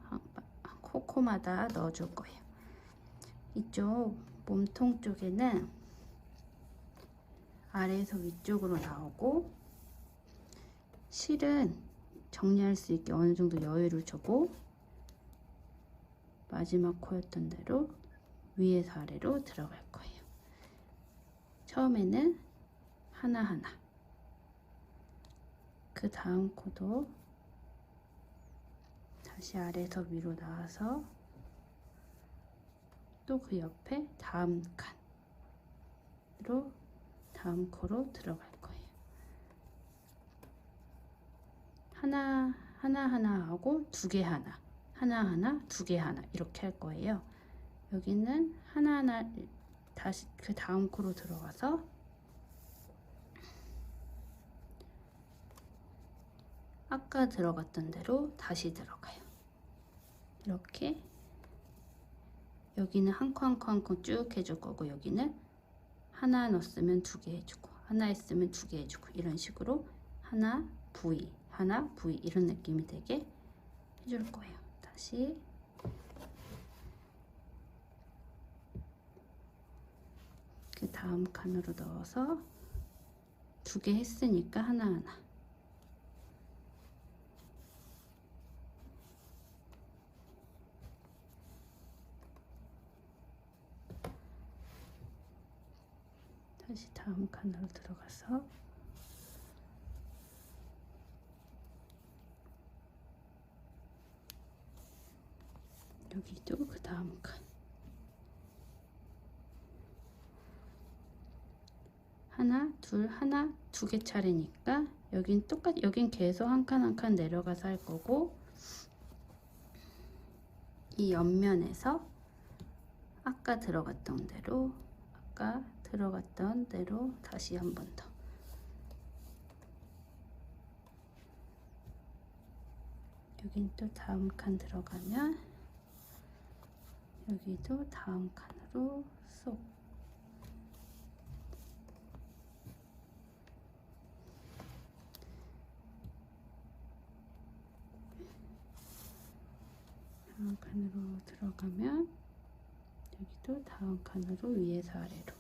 [SPEAKER 1] 코마다 넣어줄 거예요. 이쪽 몸통 쪽에는 아래에서 위쪽으로 나오고, 실은 정리할 수 있게 어느 정도 여유를 주고, 마지막 코였던 대로 위에서 아래로 들어갈 거예요. 처음에는 하나하나, 그 다음 코도 다시 아래에서 위로 나와서 또 그 옆에 다음 칸으로 다음 코로 들어갈 거예요. 하나 하고 2개 하나 2개 하나 이렇게 할 거예요. 여기는 하나하나 다시 그 다음 코로 들어가서 아까 들어갔던 대로 다시 들어가요. 이렇게 여기는 한 코 한 코 한 코 쭉 해줄 거고, 여기는 하나 넣었으면 2개 해주고, 하나 했으면 2개 해주고, 이런 식으로 하나 V 하나 V 이런 느낌이 되게 해줄 거예요. 다시 그 다음 칸으로 넣어서 2개 했으니까 하나하나. 다시 다음 칸으로 들어가서 여기도 그 다음 칸 하나 둘 하나 2개 차례니까 여긴 똑같이, 여긴 계속 한 칸 한 칸 내려가서 할 거고, 이 옆면에서 아까 들어갔던 대로 다시 한 번 더. 여긴 또 다음 칸 들어가면 여기도 다음 칸으로 쏙. 다음 칸으로 들어가면 여기도 다음 칸으로 위에서 아래로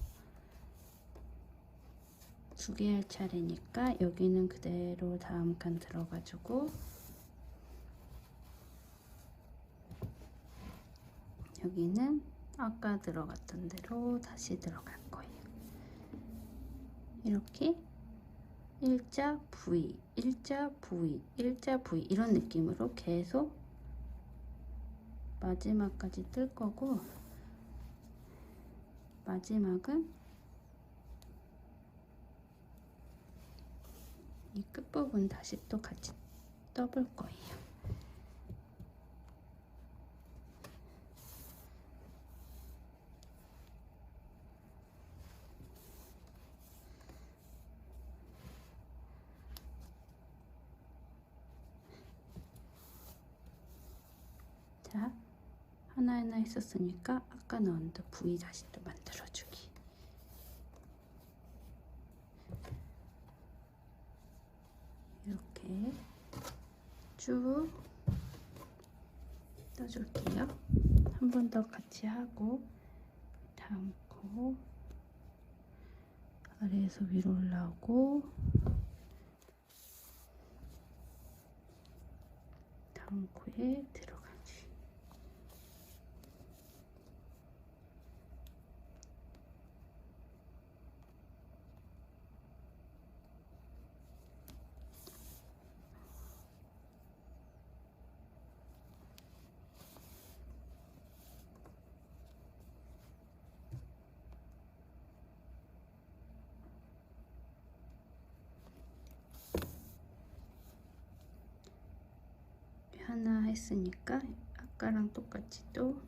[SPEAKER 1] 2개 할 차례니까 여기는 그대로 다음 칸 들어가지고 여기는 아까 들어갔던 대로 다시 들어갈 거예요. 이렇게 일자 V, 일자 V, 일자 V 이런 느낌으로 계속 마지막까지 뜰 거고, 마지막은 이 끝부분 다시 또 같이 떠볼 거예요. 자, 하나하나 했었으니까 아까 넣은 또 V 다시 또 만들어주기. 이렇게 쭉 떠줄게요. 한 번 더 같이 하고, 다음 코 아래에서 위로 올라오고, 다음 코에 들어가지. 하나 했으니까 아까랑 똑같이 또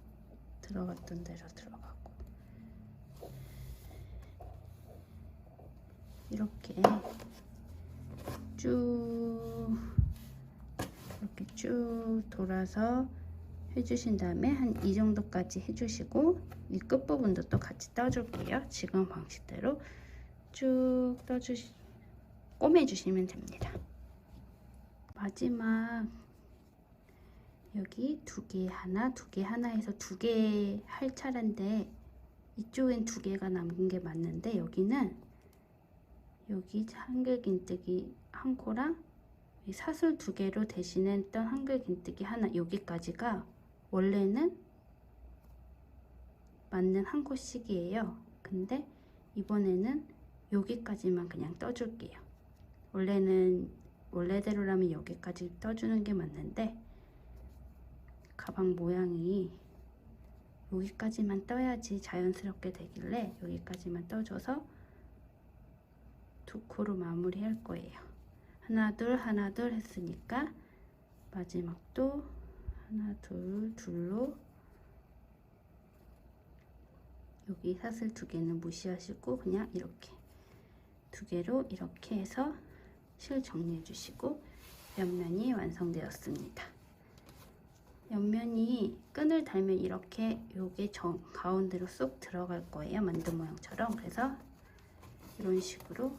[SPEAKER 1] 들어갔던 대로 들어가고, 이렇게 이렇게 쭉 돌아서 해주신 다음에 한 이 정도까지 해주시고, 이 끝부분도 또 같이 떠줄게요. 지금 방식대로 쭉 꼬매주시면 됩니다. 마지막 여기 2개 하나, 2개 하나 해서 2개 할 차례인데, 이쪽엔 2개가 남긴 게 맞는데, 여기는 여기 한글긴뜨기 한 코랑 사슬 2개로 대신했던 한글긴뜨기 하나, 여기까지가 원래는 맞는 한 코씩이에요. 근데 이번에는 여기까지만 그냥 떠줄게요. 원래대로라면 여기까지 떠주는 게 맞는데, 가방 모양이 여기까지만 떠야지 자연스럽게 되길래 여기까지만 떠줘서 2코로 마무리 할 거예요. 하나 둘 하나 둘 했으니까 마지막도 하나 둘 둘로, 여기 사슬 2개는 무시하시고 그냥 이렇게 2개로 이렇게 해서 실 정리해 주시고, 옆면이 완성되었습니다. 옆면이 끈을 달면 이렇게 요게 가운데로 쏙 들어갈 거예요. 만두 모양처럼. 그래서 이런 식으로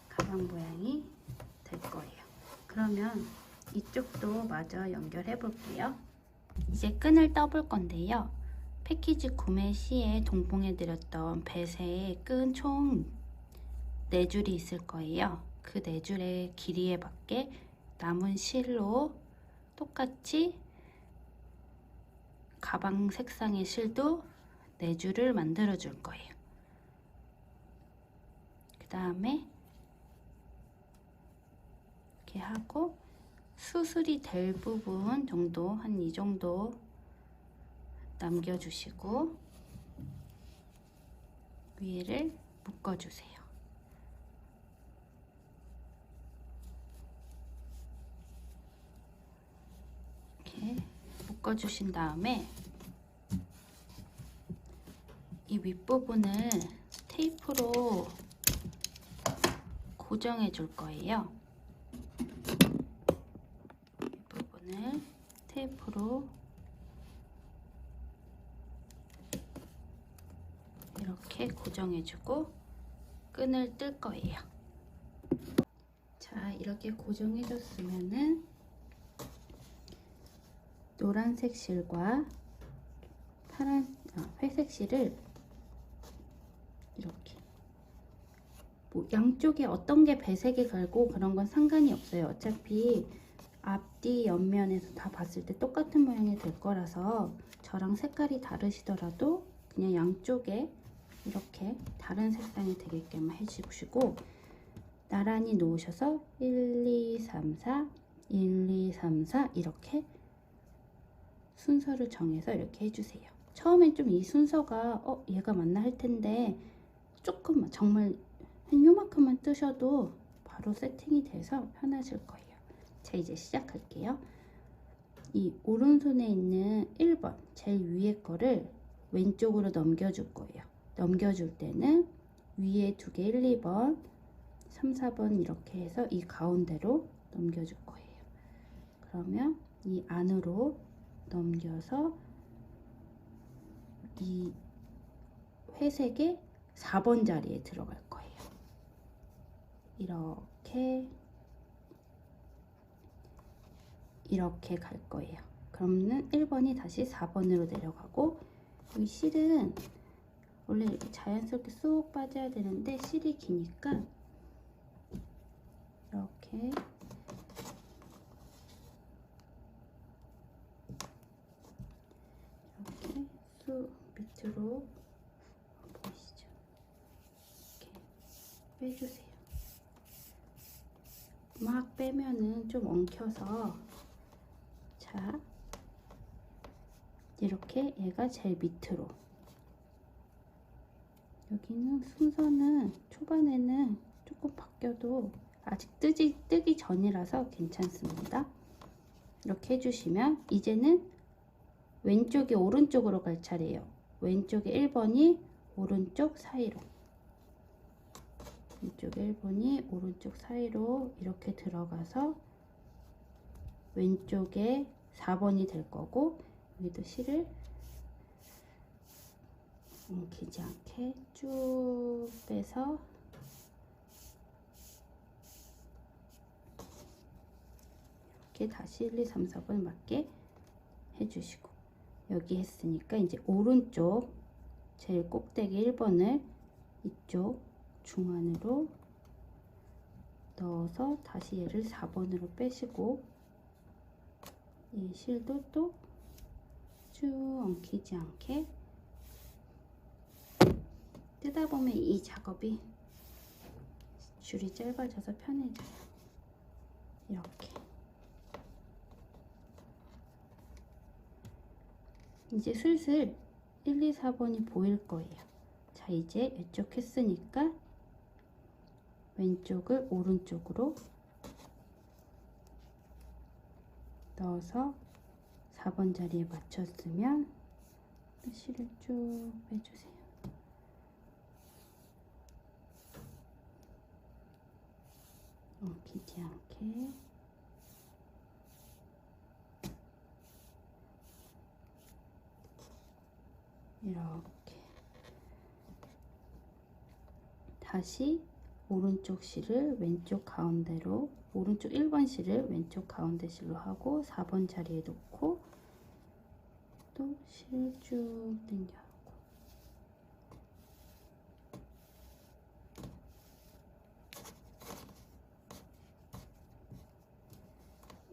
[SPEAKER 1] 가방 모양이 될 거예요. 그러면 이쪽도 마저 연결해 볼게요. 이제 끈을 떠볼 건데요. 패키지 구매 시에 동봉해 드렸던 배새에 끈 총 4줄이 있을 거예요. 그 4줄의 길이에 맞게 남은 실로 똑같이 가방 색상의 실도 4줄을 만들어 줄 거예요. 그 다음에 이렇게 하고 수술이 될 부분 정도, 한 이 정도 남겨주시고 위를 묶어주세요. 이렇게 묶어주신 다음에 이 윗부분을 테이프로 고정해 줄 거예요. 윗부분을 테이프로 이렇게 고정해주고 끈을 뜰 거예요. 자, 이렇게 고정해줬으면은 노란색 실과 회색 실을 이렇게 뭐 양쪽에 어떤 게 배색이 갈고 그런 건 상관이 없어요. 어차피 앞뒤 옆면에서 다 봤을 때 똑같은 모양이 될 거라서 저랑 색깔이 다르시더라도 그냥 양쪽에 이렇게 다른 색상이 되게끔 해주시고 나란히 놓으셔서 1, 2, 3, 4, 1, 2, 3, 4 이렇게 순서를 정해서 이렇게 해주세요. 처음엔 좀 이 순서가 얘가 맞나 할 텐데 조금만 정말 한 요만큼만 뜨셔도 바로 세팅이 돼서 편하실 거예요. 자, 이제 시작할게요. 이 오른손에 있는 1번 제일 위에 거를 왼쪽으로 넘겨줄 거예요. 넘겨줄 때는 위에 2개 1, 2번 3, 4번 이렇게 해서 이 가운데로 넘겨줄 거예요. 그러면 이 안으로 넘겨서 이 회색의 4번 자리에 들어갈 거예요. 이렇게 갈 거예요. 그러면 1번이 다시 4번으로 내려가고 이 실은 원래 이렇게 자연스럽게 쏙 빠져야 되는데 실이 기니까 이렇게 쑥 밑으로 보이시죠? 이렇게 빼주세요. 막 빼면은 좀 엉켜서 자 이렇게 얘가 제일 밑으로 여기는 순서는 초반에는 조금 바뀌어도 아직 뜨기 전이라서 괜찮습니다. 이렇게 해주시면 이제는 왼쪽이 오른쪽으로 갈 차례예요. 왼쪽에 1번이 오른쪽 사이로 왼쪽에 1번이 오른쪽 사이로 이렇게 들어가서 왼쪽에 4번이 될 거고 여기도 실을 엉키지 않게 쭉 빼서 이렇게 다시 1, 2, 3, 4번 맞게 해주시고 여기 했으니까 이제 오른쪽 제일 꼭대기 1번을 이쪽 중안으로 넣어서 다시 얘를 4번으로 빼시고 이 실도 또 쭉 엉키지 않게 뜨다 보면 이 작업이 줄이 짧아져서 편해져요. 이렇게 이제 슬슬 1, 2, 4번이 보일 거예요. 자, 이제 이쪽 했으니까 왼쪽을 오른쪽으로 넣어서 4번 자리에 맞췄으면 실을 쭉 빼주세요. 엉키지 않게 이렇게 다시 오른쪽 실을 왼쪽 가운데로, 오른쪽 1번 실을 왼쪽 가운데 실로 하고 4번 자리에 놓고 또 실 쭉 당겨하고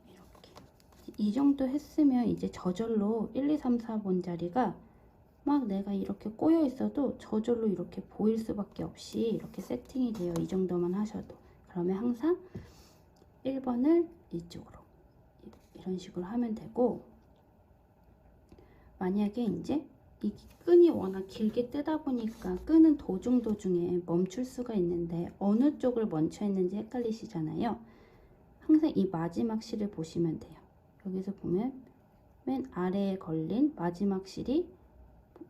[SPEAKER 1] 이렇게 이 정도 했으면 이제 저절로 1, 2, 3, 4번 자리가 막 내가 이렇게 꼬여 있어도 저절로 이렇게 보일 수밖에 없이 이렇게 세팅이 돼요. 이 정도만 하셔도. 그러면 항상 1번을 이쪽으로 이런 식으로 하면 되고, 만약에 이제 이 끈이 워낙 길게 뜨다 보니까 끈은 도중에 멈출 수가 있는데 어느 쪽을 먼저 했는지 헷갈리시잖아요. 항상 이 마지막 실을 보시면 돼요. 여기서 보면 맨 아래에 걸린 마지막 실이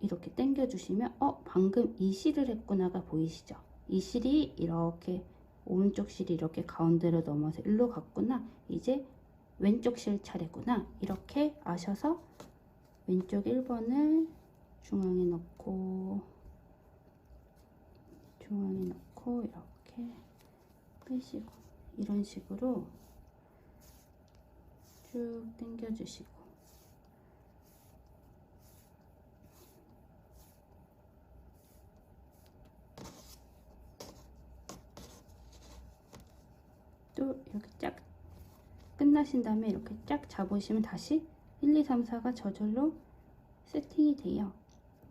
[SPEAKER 1] 이렇게 당겨 주시면 방금 이 실을 했구나가 보이시죠? 이 실이 이렇게 오른쪽 실이 이렇게 가운데로 넘어서 일로 갔구나, 이제 왼쪽 실 차례구나, 이렇게 아셔서 왼쪽 1번을 중앙에 넣고 이렇게 빼시고 이런 식으로 쭉 당겨 주시고, 또 이렇게 쫙 끝나신 다음에 이렇게 쫙 잡으시면 다시 1, 2, 3, 4가 저절로 세팅이 돼요.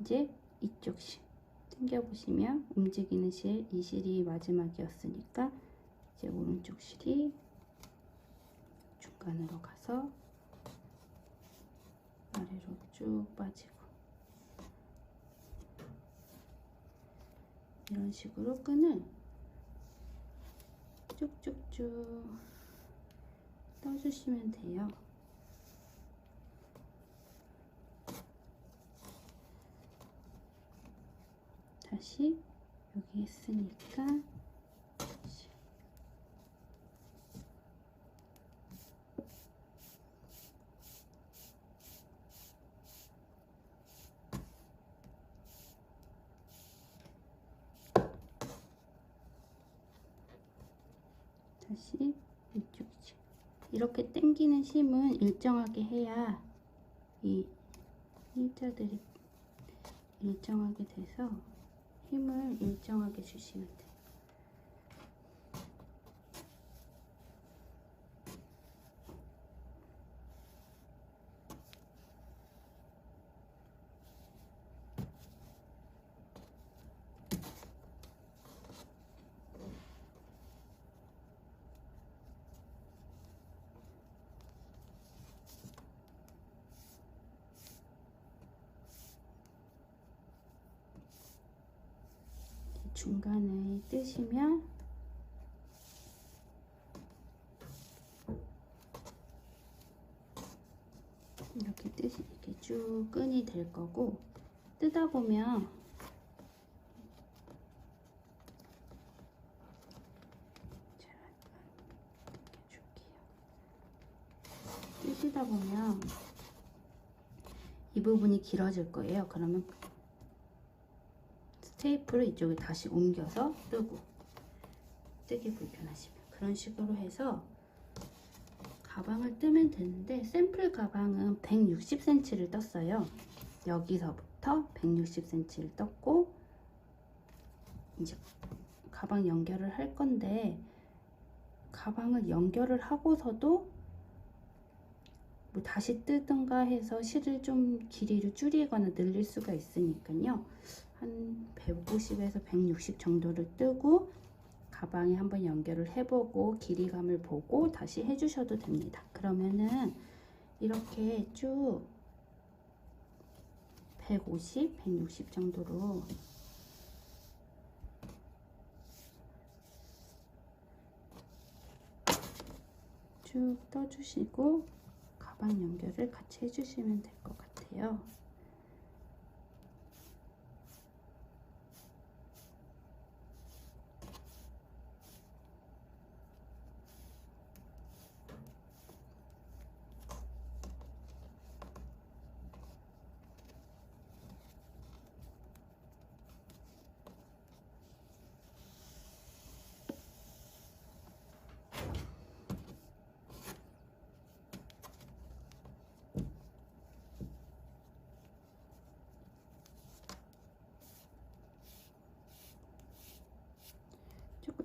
[SPEAKER 1] 이제 이쪽 실 당겨 보시면 움직이는 실, 이 실이 마지막이었으니까 이제 오른쪽 실이 중간으로 가서 아래로 쭉 빠지고, 이런 식으로 끈을 쭉쭉쭉 떠주시면 돼요. 다시 여기 했으니까 다시 이쪽이죠. 이렇게 당기는 심은 일정하게 해야 이 일자들이 일정하게 돼서 힘을 일정하게 주시면 돼요. 중간에 뜨시면 이렇게 쭉 끈이 될 거고, 뜨다 보면 뜨시다 보면 이 부분이 길어질 거예요. 그러면 테이프를 이쪽에 다시 옮겨서 뜨기 불편하시면 그런 식으로 해서 가방을 뜨면 되는데, 샘플 가방은 160cm를 떴어요. 여기서부터 160cm를 떴고, 이제 가방 연결을 할 건데, 가방을 연결을 하고서도 뭐 다시 뜨든가 해서 실을 좀 길이를 줄이거나 늘릴 수가 있으니까요. 한 150에서 160 정도를 뜨고 가방에 한번 연결을 해보고 길이감을 보고 다시 해주셔도 됩니다. 그러면은 이렇게 쭉 150, 160 정도로 쭉 떠주시고 가방 연결을 같이 해주시면 될 것 같아요.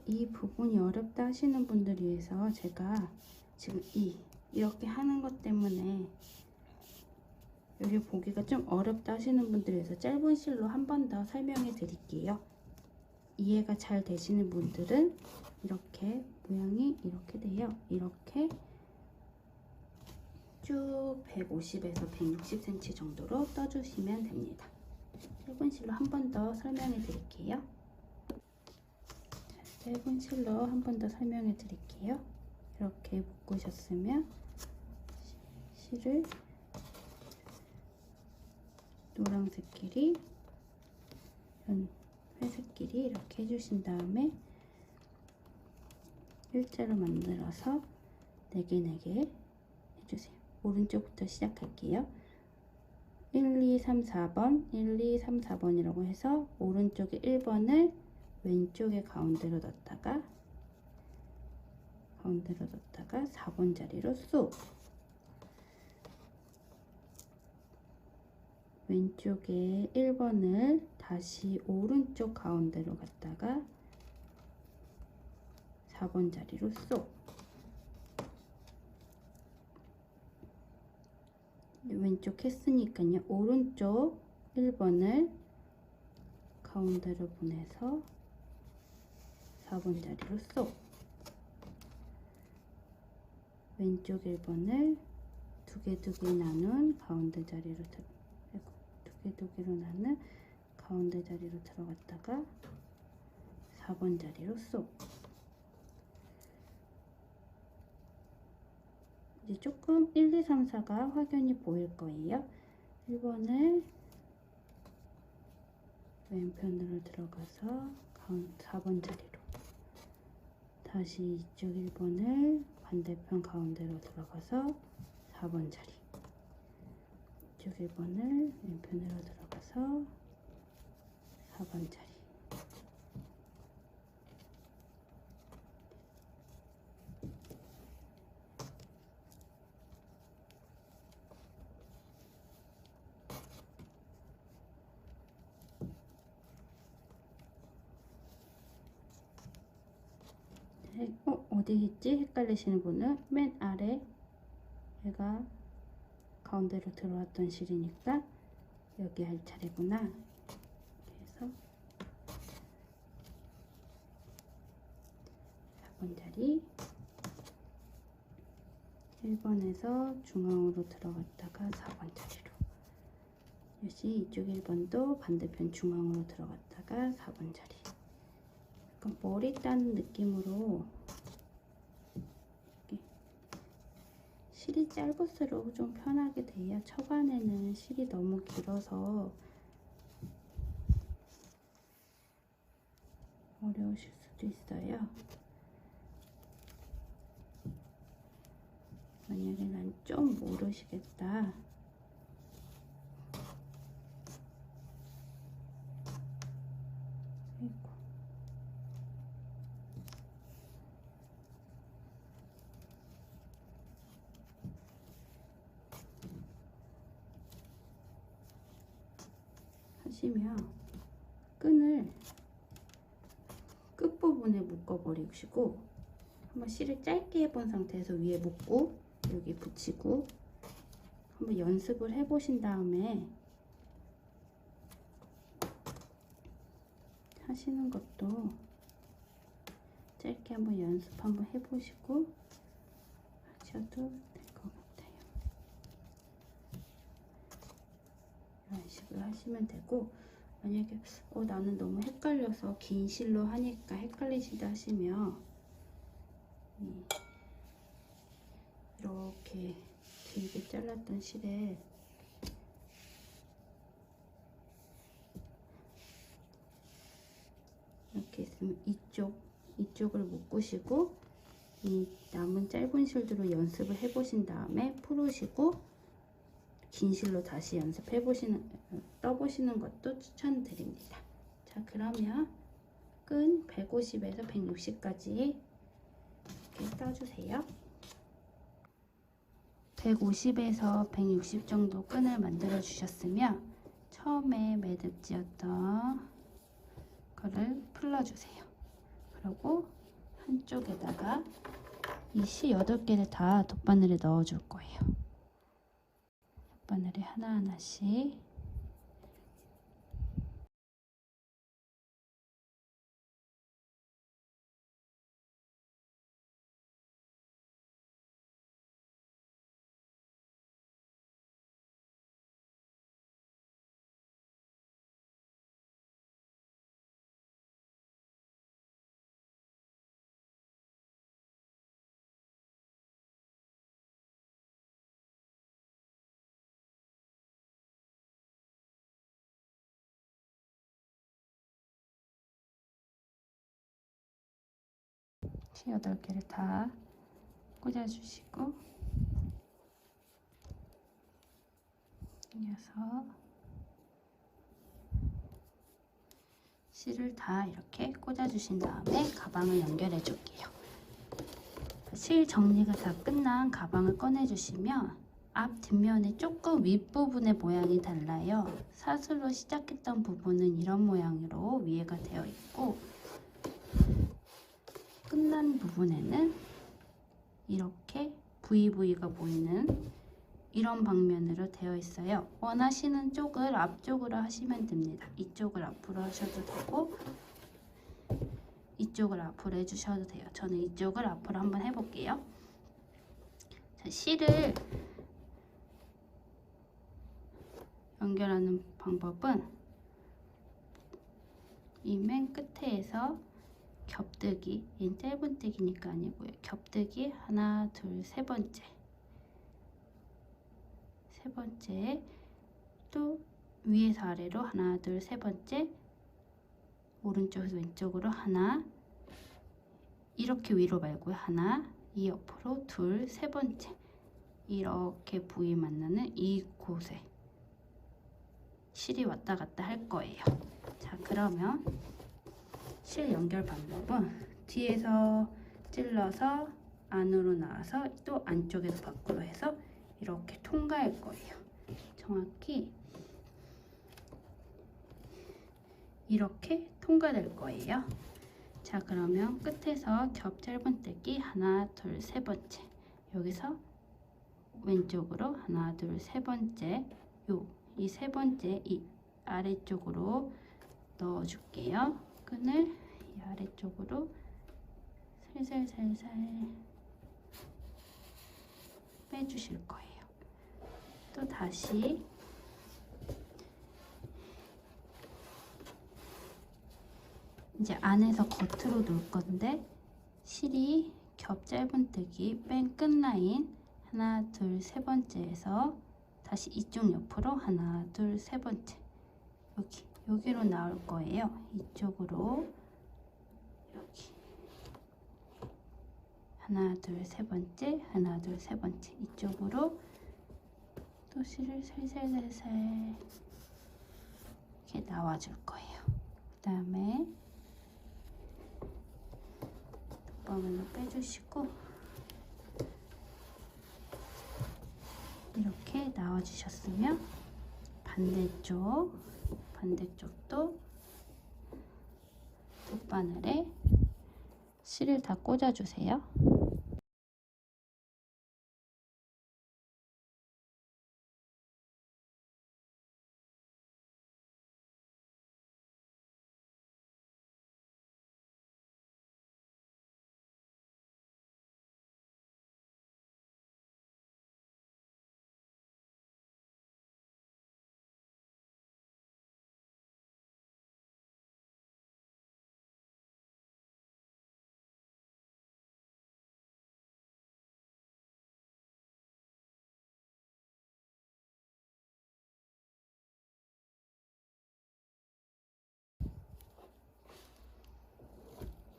[SPEAKER 1] 이 부분이 어렵다 하시는 분들 위해서 제가 지금 이렇게 하는 것 때문에 여기 보기가 좀 어렵다 하시는 분들 위해서 짧은 실로 한 번 더 설명해 드릴게요. 이해가 잘 되시는 분들은 이렇게 모양이 이렇게 돼요. 이렇게 쭉 150에서 160cm 정도로 떠주시면 됩니다. 짧은 실로 한 번 더 설명해 드릴게요. 짧은 실로 한 번 더 설명해 드릴게요. 이렇게 묶으셨으면 실을 노란색끼리 회색끼리 이렇게 해주신 다음에 일자로 만들어서 4개 해주세요. 오른쪽부터 시작할게요. 1, 2, 3, 4번 1, 2, 3, 4번이라고 해서 오른쪽에 1번을 왼쪽에 가운데로 넣었다가 4번 자리로 쏙, 왼쪽에 1번을 다시 오른쪽 가운데로 갔다가 4번 자리로 쏙, 왼쪽 했으니까요. 오른쪽 1번을 가운데로 보내서 4번 자리로 쏙, 왼쪽 1번을 두 개 나눈 가운데 자리로 두 개로 나눈 가운데 자리로 들어갔다가 4번 자리로 쏙. 이제 조금 1, 2, 3, 4가 확연히 보일 거예요. 1번을 왼편으로 들어가서 4번 자리로, 다시 이쪽 1번을 반대편 가운데로 들어가서 4번 자리, 이쪽 1번을 왼편으로 들어가서 4번 자리, 어디 있지? 헷갈리시는 분은 맨 아래 얘가 가운데로 들어왔던 실이니까 여기 할 차례구나. 그래서 4번 자리, 1번에서 중앙으로 들어갔다가 4번 자리로, 역시 이쪽 1번도 반대편 중앙으로 들어갔다가 4번 자리. 약간 머리 따는 느낌으로 실이 짧을수록 좀 편하게 돼요. 초반에는 실이 너무 길어서 어려우실 수도 있어요. 만약에 난 좀 모르시겠다, 하시면 끈을 끝부분에 묶어 버리시고 한번 실을 짧게 해본 상태에서 위에 묶고 여기 붙이고 한번 연습을 해 보신 다음에 하시는 것도 짧게 한번 연습 한번 해 보시고 하셔도 될 것 같아요. 이런 식으로 하시면 되고, 만약에 나는 너무 헷갈려서 긴 실로 하니까 헷갈리시다 하시면 이렇게 길게 잘랐던 실에 이렇게 있으면 이쪽을 묶으시고 이 남은 짧은 실들로 연습을 해 보신 다음에 풀으시고 긴 실로 다시 떠보시는 것도 추천드립니다. 자, 그러면 끈 150에서 160까지 이렇게 떠주세요. 150에서 160 정도 끈을 만들어 주셨으면 처음에 매듭지었던 거를 풀어주세요. 그리고 한쪽에다가 이 실 8개를 다 돗바늘에 넣어줄 거예요. 돗바늘에 하나하나씩. 실 8개를 다 꽂아주시고 이어서 실을 다 이렇게 꽂아주신 다음에 가방을 연결해 줄게요. 실 정리가 다 끝난 가방을 꺼내주시면 앞 뒷면이 조금 윗부분의 모양이 달라요. 사슬로 시작했던 부분은 이런 모양으로 위에가 되어 있고 끝난 부분에는 이렇게 VV가 보이는 이런 방면으로 되어 있어요. 원하시는 쪽을 앞쪽으로 하시면 됩니다. 이쪽을 앞으로 하셔도 되고 이쪽을 앞으로 해주셔도 돼요. 저는 이쪽을 앞으로 한번 해볼게요. 자, 실을 연결하는 방법은 이 맨 끝에서 겹뜨기, 얘는 짧은뜨기니까 아니고요. 겹뜨기 하나, 둘, 세 번째 또 위에서 아래로 하나, 둘, 세 번째 오른쪽에서 왼쪽으로 하나 이렇게 위로 말고요. 하나, 이 옆으로 둘, 세 번째 이렇게 부위 만나는 이곳에 실이 왔다 갔다 할 거예요. 자, 그러면 실 연결 방법은 뒤에서 찔러서 안으로 나와서 또 안쪽에서 밖으로 해서 이렇게 통과할 거예요. 정확히 이렇게 통과될 거예요. 자, 그러면 끝에서 겹 짧은뜨기 하나, 둘, 세 번째 여기서 왼쪽으로 하나, 둘, 세 번째 이 세 번째 이 아래쪽으로 넣어 줄게요. 끈을 이 아래쪽으로 살살살살 빼주실 거예요. 또 다시 이제 안에서 겉으로 놓을 건데 실이 겹 짧은뜨기 맨 끝 라인 하나, 둘, 세 번째에서 다시 이쪽 옆으로 하나, 둘, 세 번째 여기로 나올 거예요. 이쪽으로 여기 하나, 둘, 세 번째 하나, 둘, 세 번째 이쪽으로 또 실을 살살살살 이렇게 나와줄 거예요. 그 다음에 돗바늘로 빼주시고 이렇게 나와주셨으면 반대쪽도 돗바늘에 실을 다 꽂아주세요.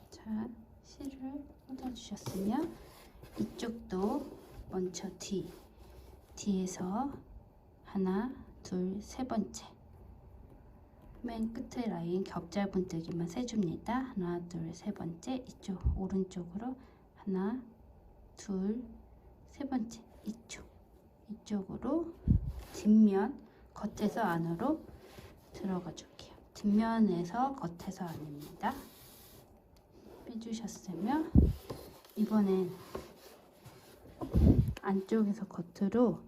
[SPEAKER 1] 자, 실을 꽂아주셨으면 이쪽도 먼저 뒤에서 하나, 둘, 세 번째 맨 끝에 라인 겹 짧은뜨기만 세줍니다. 하나, 둘, 세 번째 이쪽 오른쪽으로 하나, 둘, 세 번째 이쪽으로 뒷면 겉에서 안으로 들어가 줄게요. 뒷면에서 겉에서 안입니다. 해주셨으면 이번엔 안쪽에서 겉으로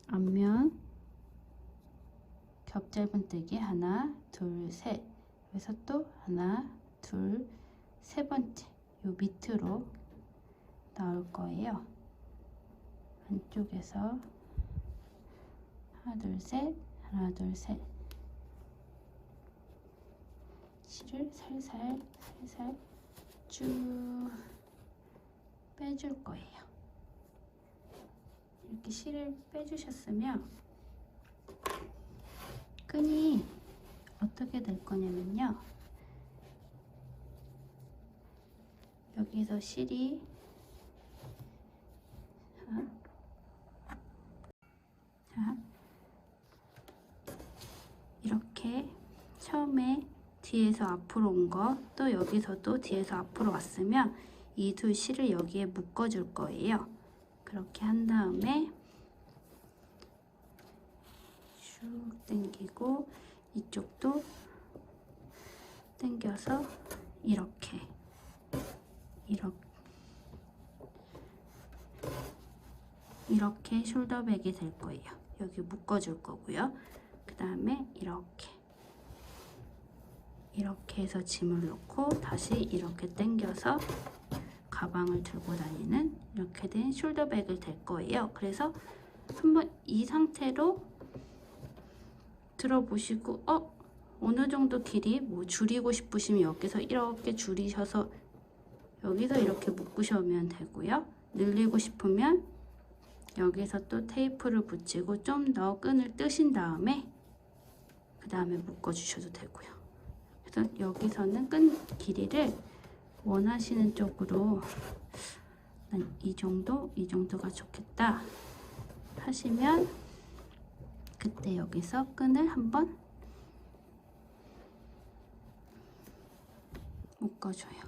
[SPEAKER 1] 앞면 겹 짧은뜨기 하나, 둘, 셋. 여기서 또 하나, 둘, 세 번째 요 밑으로 나올 거예요. 안쪽에서 하나, 둘, 셋, 하나, 둘, 셋. 실을 살살 쭉 빼줄 거예요. 이렇게 실을 빼주셨으면 끈이 어떻게 될 거냐면요. 여기서 실이 자, 이렇게 처음에 뒤에서 앞으로 온 거, 또 여기서도 뒤에서 앞으로 왔으면 이 두 실을 여기에 묶어 줄 거예요. 그렇게 한 다음에 쭉 당기고 이쪽도 당겨서 이렇게 숄더백이 될 거예요. 여기 묶어 줄 거고요. 그 다음에 이렇게 해서 짐을 놓고 다시 이렇게 당겨서 가방을 들고 다니는 이렇게 된 숄더백을 될 거예요. 그래서 한번 이 상태로 들어보시고 어느 정도 길이 뭐 줄이고 싶으시면 여기서 이렇게 줄이셔서 여기서 이렇게 묶으시면 되고요. 늘리고 싶으면 여기서 또 테이프를 붙이고 좀 더 끈을 뜨신 다음에 그 다음에 묶어 주셔도 되고요. 그래서 여기서는 끈 길이를 원하시는 쪽으로 난 이 정도가 좋겠다 하시면 그때 여기서 끈을 한번 묶어줘요.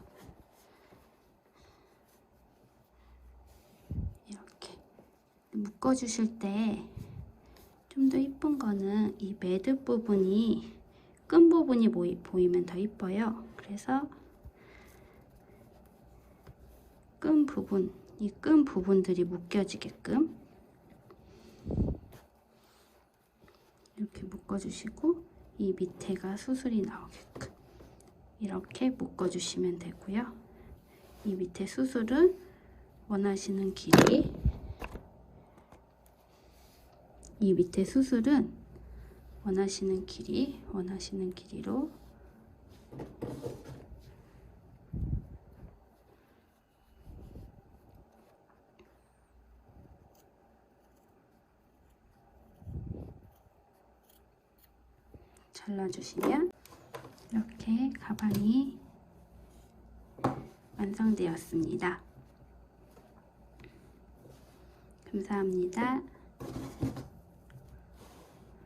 [SPEAKER 1] 이렇게 묶어주실 때 좀 더 이쁜 거는 이 매듭 부분이 끈 부분이 보이면 더 이뻐요. 그래서 이 끈 부분들이 묶여지게끔 이렇게 묶어주시고 이 밑에가 수술이 나오게끔 이렇게 묶어주시면 되고요. 이 밑에 수술은 원하시는 길이 원하시는 길이로 잘라주시면 이렇게 가방이 완성되었습니다. 감사합니다.